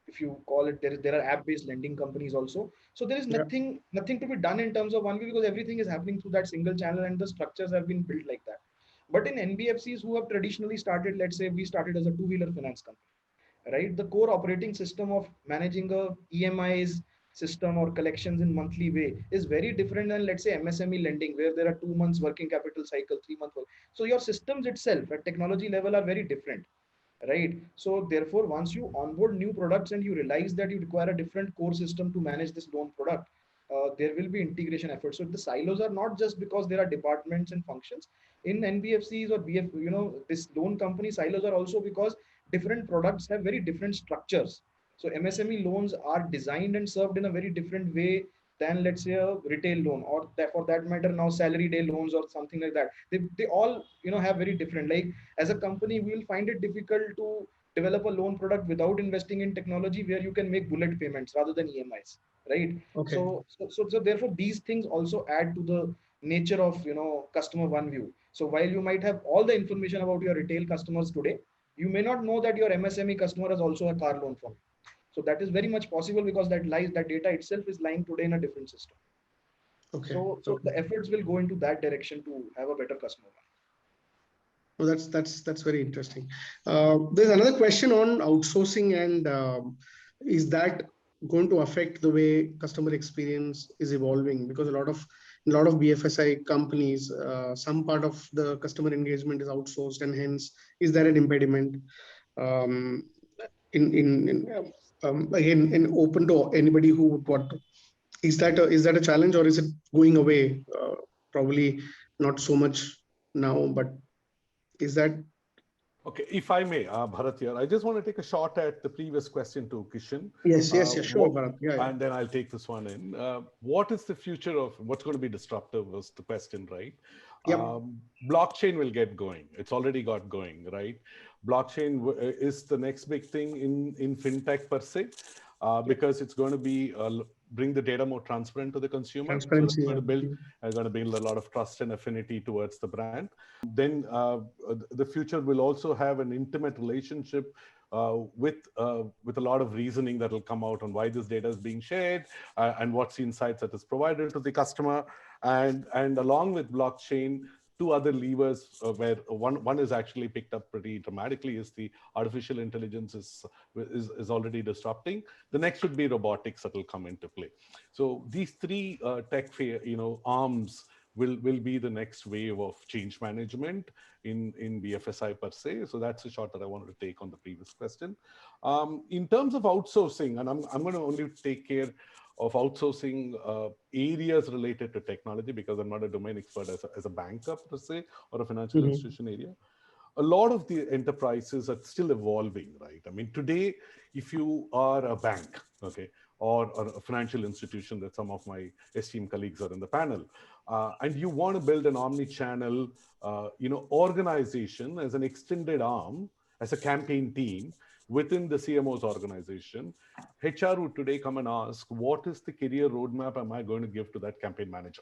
If you call it, there are app based lending companies also. So there is Yeah. nothing to be done in terms of one view because everything is happening through that single channel and the structures have been built like that. But in NBFCs who have traditionally started, let's say we started as a two-wheeler finance company, right? The core operating system of managing a EMIs system or collections in monthly way is very different than, let's say, MSME lending, where there are 2 months working capital cycle, 3 month work. So your systems itself at technology level are very different, right? So therefore, once you onboard new products and you realize that you require a different core system to manage this loan product, there will be integration efforts. So the silos are not just because there are departments and functions in NBFCs or BF, this loan company silos are also because different products have very different structures. So MSME loans are designed and served in a very different way than, let's say, a retail loan, or that, for that matter, now salary day loans or something like that. They all have very different, like as a company we will find it difficult to develop a loan product without investing in technology where you can make bullet payments rather than EMIs, right? Okay. So therefore these things also add to the nature of customer one view. So while you might have all the information about your retail customers today, you may not know that your MSME customer has also a car loan from you. So that is very much possible because that data itself is lying today in a different system. Okay. So Okay. the efforts will go into that direction to have a better customer one. Well, that's very interesting. There's another question on outsourcing, and is that going to affect the way customer experience is evolving? Because a lot of BFSI companies, some part of the customer engagement is outsourced, and hence is there an impediment? Um, again, in open to anybody who would want to. Is that a challenge, or is it going away? Probably not so much now, but is that Okay, if I may, Bharat here, I just want to take a shot at the previous question to Kishan. Yes, yes, yes, sure, What, Bharat. Yeah, yeah. and then I'll take this one in. What is the future of what's going to be disruptive was the question, right? Yep. Blockchain will get going. It's already got going, right? Blockchain is the next big thing in fintech per se, because it's going to be bring the data more transparent to the consumer. So that's Transparency. going to Yeah. build a lot of trust and affinity towards the brand. Then the future will also have an intimate relationship with a lot of reasoning that will come out on why this data is being shared and what's the insights that is provided to the customer. And along with blockchain, two other levers where one is actually picked up pretty dramatically is the artificial intelligence is already disrupting. The next would be robotics that will come into play. So these three tech arms will be the next wave of change management in BFSI per se. So that's a shot that I wanted to take on the previous question. In terms of outsourcing, and I'm going to only take care of outsourcing areas related to technology because I'm not a domain expert as a banker per se or a financial institution area. A lot of the enterprises are still evolving, right? I mean, today, if you are a bank, okay, or a financial institution that some of my esteemed colleagues are in the panel, and you want to build an omni-channel, organization as an extended arm, as a campaign team within the CMO's organization, HR would today come and ask, what is the career roadmap am I going to give to that campaign manager?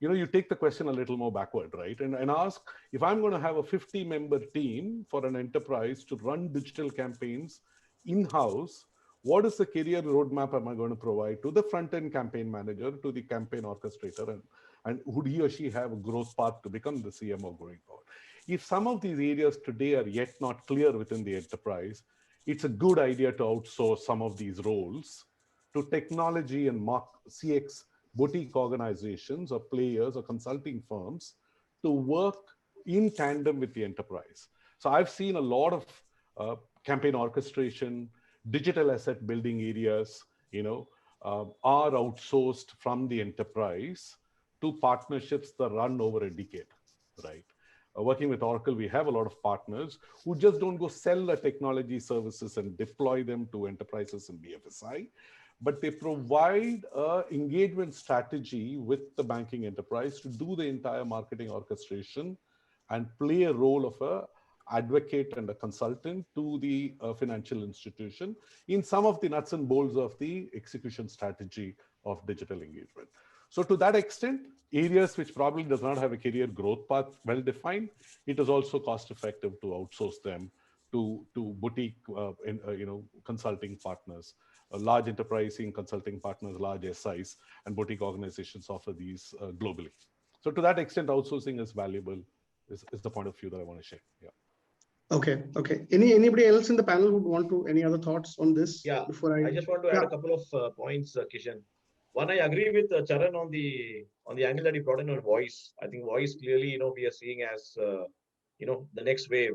You take the question a little more backward, right? And ask, if I'm going to have a 50-member team for an enterprise to run digital campaigns in-house, what is the career roadmap am I going to provide to the front-end campaign manager, to the campaign orchestrator, and would he or she have a growth path to become the CMO going forward? If some of these areas today are yet not clear within the enterprise, it's a good idea to outsource some of these roles to technology and CX boutique organizations or players or consulting firms to work in tandem with the enterprise. So I've seen a lot of campaign orchestration, digital asset building areas, are outsourced from the enterprise to partnerships that run over a decade, right? Working with Oracle, we have a lot of partners who just don't go sell the technology services and deploy them to enterprises in BFSI, but they provide an engagement strategy with the banking enterprise to do the entire marketing orchestration and play a role of a advocate and a consultant to the financial institution in some of the nuts and bolts of the execution strategy of digital engagement. So to that extent, areas which probably does not have a career growth path well defined, it is also cost effective to outsource them to boutique consulting partners. Large enterprising consulting partners, large SIs, and boutique organizations offer these globally. So to that extent, outsourcing is valuable, is the point of view that I want to share. Yeah. Okay. Anybody else in the panel would want to, any other thoughts on this? Yeah, before I just want to add a couple of points, Kishan. One, I agree with Charan on the angle that he brought in on voice. I think voice clearly, we are seeing as, the next wave,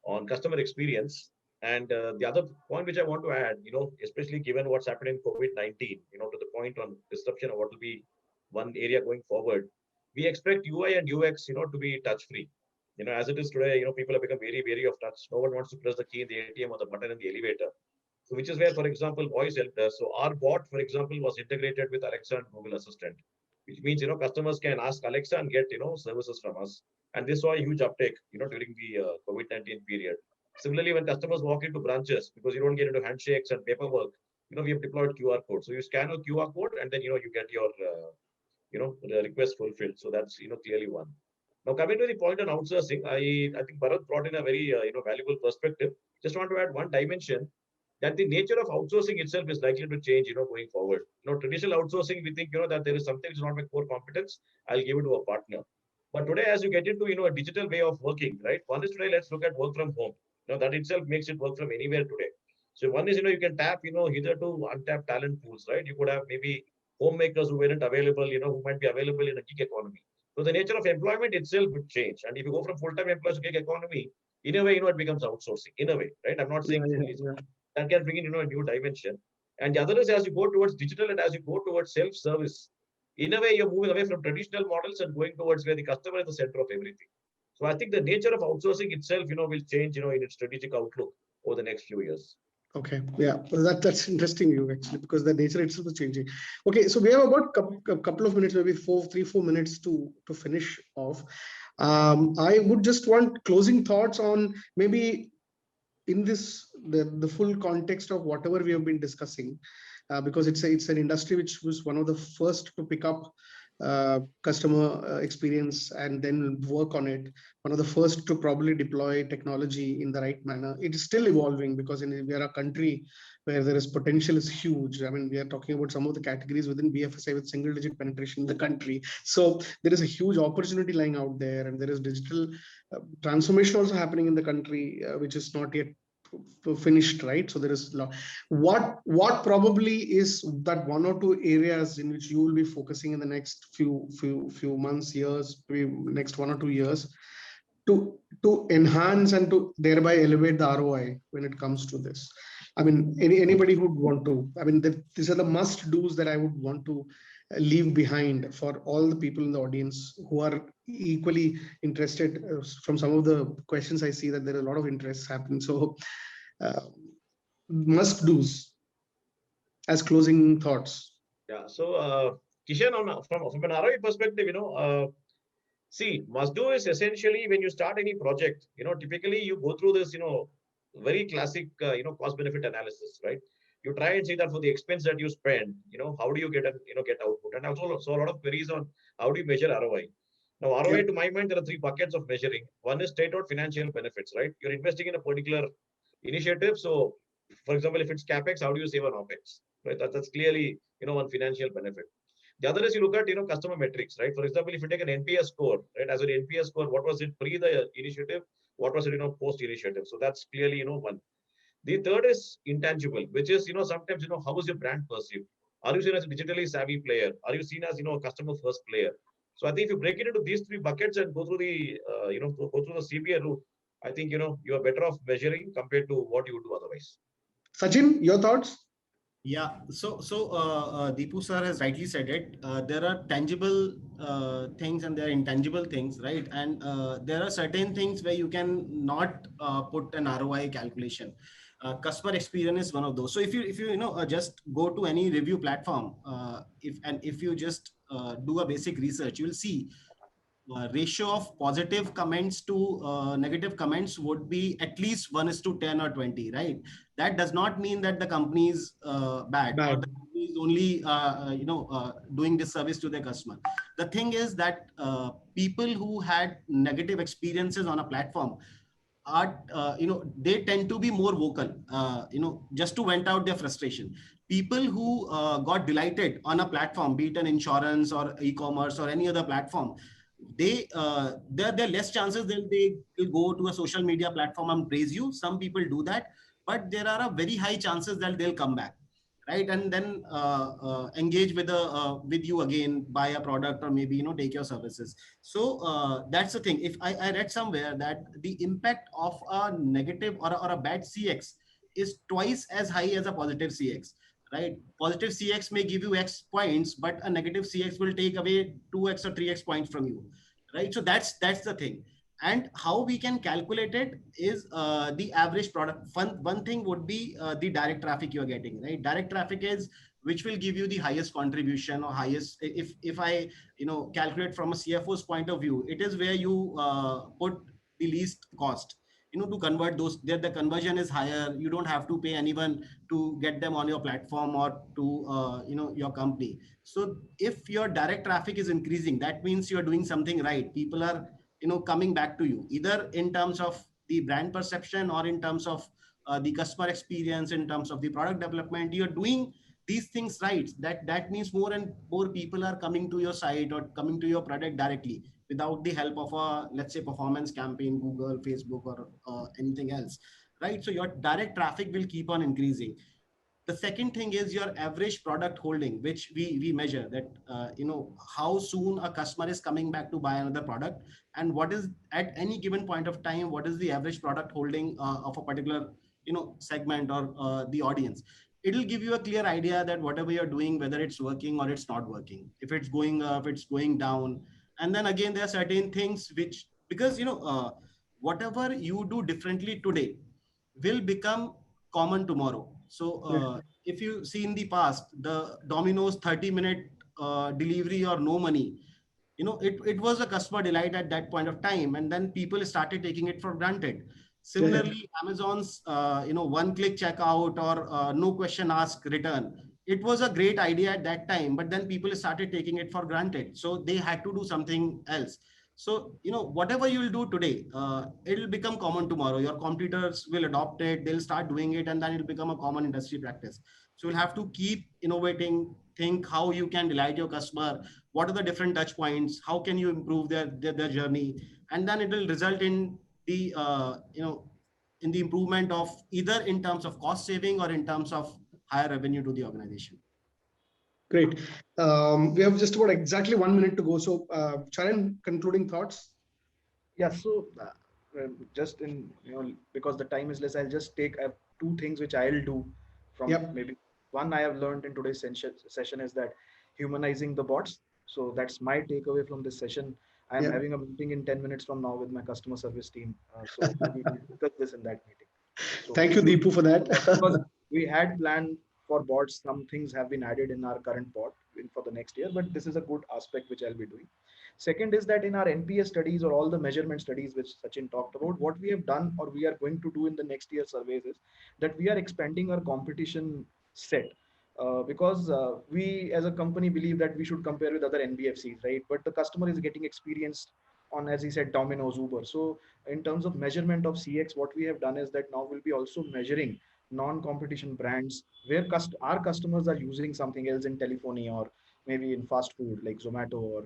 on customer experience. And the other point which I want to add, especially given what's happened in COVID-19, to the point on disruption of what will be one area going forward, we expect UI and UX, to be touch-free. As it is today, people have become very wary of touch. No one wants to press the key in the ATM or the button in the elevator. So which is where, for example, voice helped us. So our bot, for example, was integrated with Alexa and Google Assistant, which means, customers can ask Alexa and get, services from us. And this saw a huge uptake, during the COVID-19 period. Similarly, when customers walk into branches, because you don't get into handshakes and paperwork, we have deployed QR code. So you scan a QR code and then, you get your, the request fulfilled. So that's, clearly one. Now, coming to the point on outsourcing, I think Bharat brought in a very, valuable perspective. Just want to add one dimension that the nature of outsourcing itself is likely to change, going forward. Traditional outsourcing, we think, that there is something which is not my core competence. I'll give it to a partner. But today, as you get into, a digital way of working, right? One is today, let's look at work from home. That itself makes it work from anywhere today. So one is, you can tap, hitherto untapped talent pools, right? You could have maybe homemakers who weren't available, who might be available in a gig economy. So the nature of employment itself would change. And if you go from full-time employees to gig economy, in a way, it becomes outsourcing, in a way, right? I'm not saying that can bring in, a new dimension. And the other is as you go towards digital and as you go towards self-service, in a way, you're moving away from traditional models and going towards where the customer is the center of everything. So I think the nature of outsourcing itself, will change, in its strategic outlook over the next few years. Okay, yeah, well, that's interesting, you actually, because the nature itself is changing. Okay, so we have about a couple of minutes, maybe 3-4 minutes to finish off. I would just want closing thoughts on maybe in this the full context of whatever we have been discussing, because it's an industry which was one of the first to pick up customer experience and then work on it, one of the first to probably deploy technology in the right manner. It is still evolving because we are a country where there is potential is huge. I mean, we are talking about some of the categories within BFSI with single digit penetration in the country. So there is a huge opportunity lying out there, and there is digital transformation also happening in the country, which is not yet finished, right? So there is what probably is that one or two areas in which you will be focusing in the next few months, years, maybe next 1 or 2 years, to enhance and to thereby elevate the ROI when it comes to this. I mean, anybody who would want to, I mean, these are the must do's that I would want to leave behind for all the people in the audience who are equally interested. From some of the questions I see that there are a lot of interests happening. So must do's as closing thoughts. Yeah. So, Kishan, from an ROI perspective, see, must do is essentially when you start any project, typically you go through this, very classic, cost benefit analysis, right? You try and see that for the expense that you spend, how do you get output? And also so a lot of queries on how do you measure ROI. Now, ROI, to my mind, there are three buckets of measuring. One is straight out financial benefits, right? You're investing in a particular initiative. So, for example, if it's CapEx, how do you save on OpEx? Right? That's clearly, one financial benefit. The other is you look at, customer metrics, right? For example, if you take an NPS score, right? As an NPS score, what was it pre the initiative? What was it, post initiative? So that's clearly, one. The third is intangible, which is, sometimes, how is your brand perceived? Are you seen as a digitally savvy player? Are you seen as, a customer first player? So I think if you break it into these three buckets and go through the, go through the CBA route, I think, you are better off measuring compared to what you would do otherwise. Sachin, your thoughts? Yeah, so Deepu sir has rightly said it. There are tangible things and there are intangible things, right? And there are certain things where you can not put an ROI calculation. Customer experience is one of those. So if you just go to any review platform, if you just do a basic research, you will see ratio of positive comments to negative comments would be at least 1:10 or 20, right? That does not mean that the company is bad or the company is only doing disservice to their customer. The thing is that people who had negative experiences on a platform are they tend to be more vocal, just to vent out their frustration. People who got delighted on a platform, be it an insurance or e-commerce or any other platform, there are less chances that they will go to a social media platform and praise you. Some people do that, but there are a very high chances that they'll come back, right? And then engage with you again, buy a product, or maybe take your services. So that's the thing. If I read somewhere that the impact of a negative or a bad CX is twice as high as a positive CX. Right? Positive CX may give you X points, but a negative CX will take away 2X or 3X points from you. Right? So that's the thing. And how we can calculate it is the average product. One thing would be the direct traffic you're getting, right? Direct traffic is which will give you the highest contribution or highest. If I calculate from a CFO's point of view, it is where you put the least cost. To convert those, the conversion is higher. You don't have to pay anyone to get them on your platform or to your company. So if your direct traffic is increasing, that means you're doing something right. People are coming back to you, either in terms of the brand perception or in terms of the customer experience, in terms of the product development. You're doing these things right. That means more and more people are coming to your site or coming to your product directly, without the help of a, let's say, performance campaign, Google, Facebook, or anything else, right? So your direct traffic will keep on increasing. The second thing is your average product holding, which we measure that, how soon a customer is coming back to buy another product, and what is at any given point of time, what is the average product holding of a particular, segment or the audience. It'll give you a clear idea that whatever you're doing, whether it's working or it's not working, if it's going up, it's going down. And then again, there are certain things which, because whatever you do differently today will become common tomorrow. So if you see in the past, the Domino's 30-minute delivery or no money, it was a customer delight at that point of time, and then people started taking it for granted. Similarly, Amazon's one-click checkout or no question ask return, it was a great idea at that time, but then people started taking it for granted, so they had to do something else. So whatever you will do today, it will become common tomorrow. Your competitors will adopt it, they'll start doing it, and then it'll become a common industry practice. So you'll have to keep innovating, think how you can delight your customer, what are the different touch points, how can you improve their journey, and then it will result in the in the improvement of either in terms of cost saving or in terms of higher revenue to the organization. Great. We have just about exactly 1 minute to go. So, Charan, concluding thoughts? Yeah, so just in, because the time is less, I'll just take two things which I'll do from maybe one I have learned in today's session is that humanizing the bots. So that's my takeaway from this session. I'm having a meeting in 10 minutes from now with my customer service team. So we will discuss this in that meeting. So thank you, Deepu, for that. because we had planned for bots, some things have been added in our current bot for the next year, but this is a good aspect which I'll be doing. Second is that in our NPS studies or all the measurement studies which Sachin talked about, what we have done or we are going to do in the next year surveys is that we are expanding our competition set. Because we as a company believe that we should compare with other NBFCs, right? But the customer is getting experience on, as he said, Domino's, Uber. So in terms of measurement of CX, what we have done is that now we'll be also measuring non-competition brands where our customers are using something else in telephony or maybe in fast food like Zomato or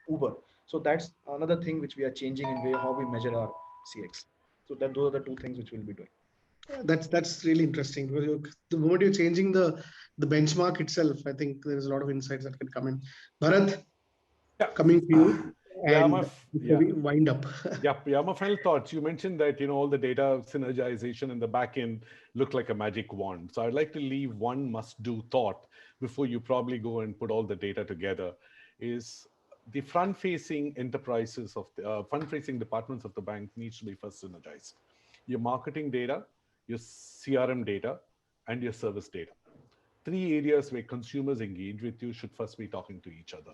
Uber. So that's another thing which we are changing in way how we measure our CX. So that those are the two things which we'll be doing. That's really interesting. The moment you're changing the benchmark itself, I think there's a lot of insights that can come in. Bharat, coming to you. Before we wind up. My final thoughts. You mentioned that all the data synergization in the back end look like a magic wand. So I'd like to leave one must-do thought before you probably go and put all the data together. Is the front-facing enterprises of the front-facing departments of the bank needs to be first synergized. Your marketing data, your CRM data, and your service data. 3 areas where consumers engage with you should first be talking to each other.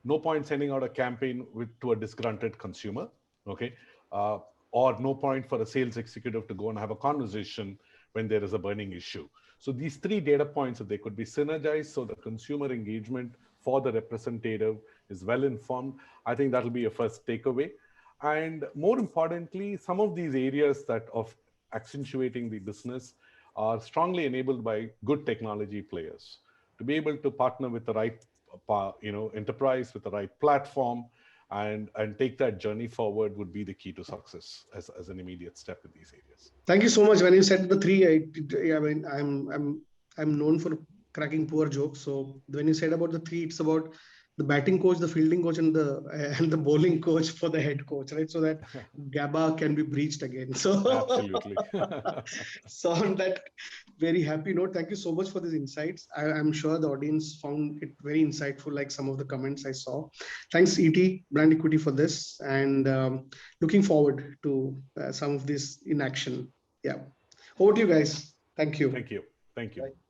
No point sending out a campaign to a disgruntled consumer, okay? Or no point for a sales executive to go and have a conversation when there is a burning issue. So these 3 data points, if they could be synergized so the consumer engagement for the representative is well informed, I think that'll be a first takeaway. And more importantly, some of these areas that of accentuating the business are strongly enabled by good technology players. To be able to partner with the right enterprise with the right platform and take that journey forward would be the key to success as an immediate step in these areas. Thank you so much. When you said the 3, I mean, I'm known for cracking poor jokes. So when you said about the 3, it's about the batting coach, the fielding coach, and the bowling coach for the head coach, right? So that GABA can be breached again. So absolutely. So on that very happy note, thank you so much for these insights. I'm sure the audience found it very insightful, like some of the comments I saw. Thanks, ET Brand Equity, for this, and looking forward to some of this in action. Yeah, over to you guys. Thank you. Thank you. Thank you. Bye.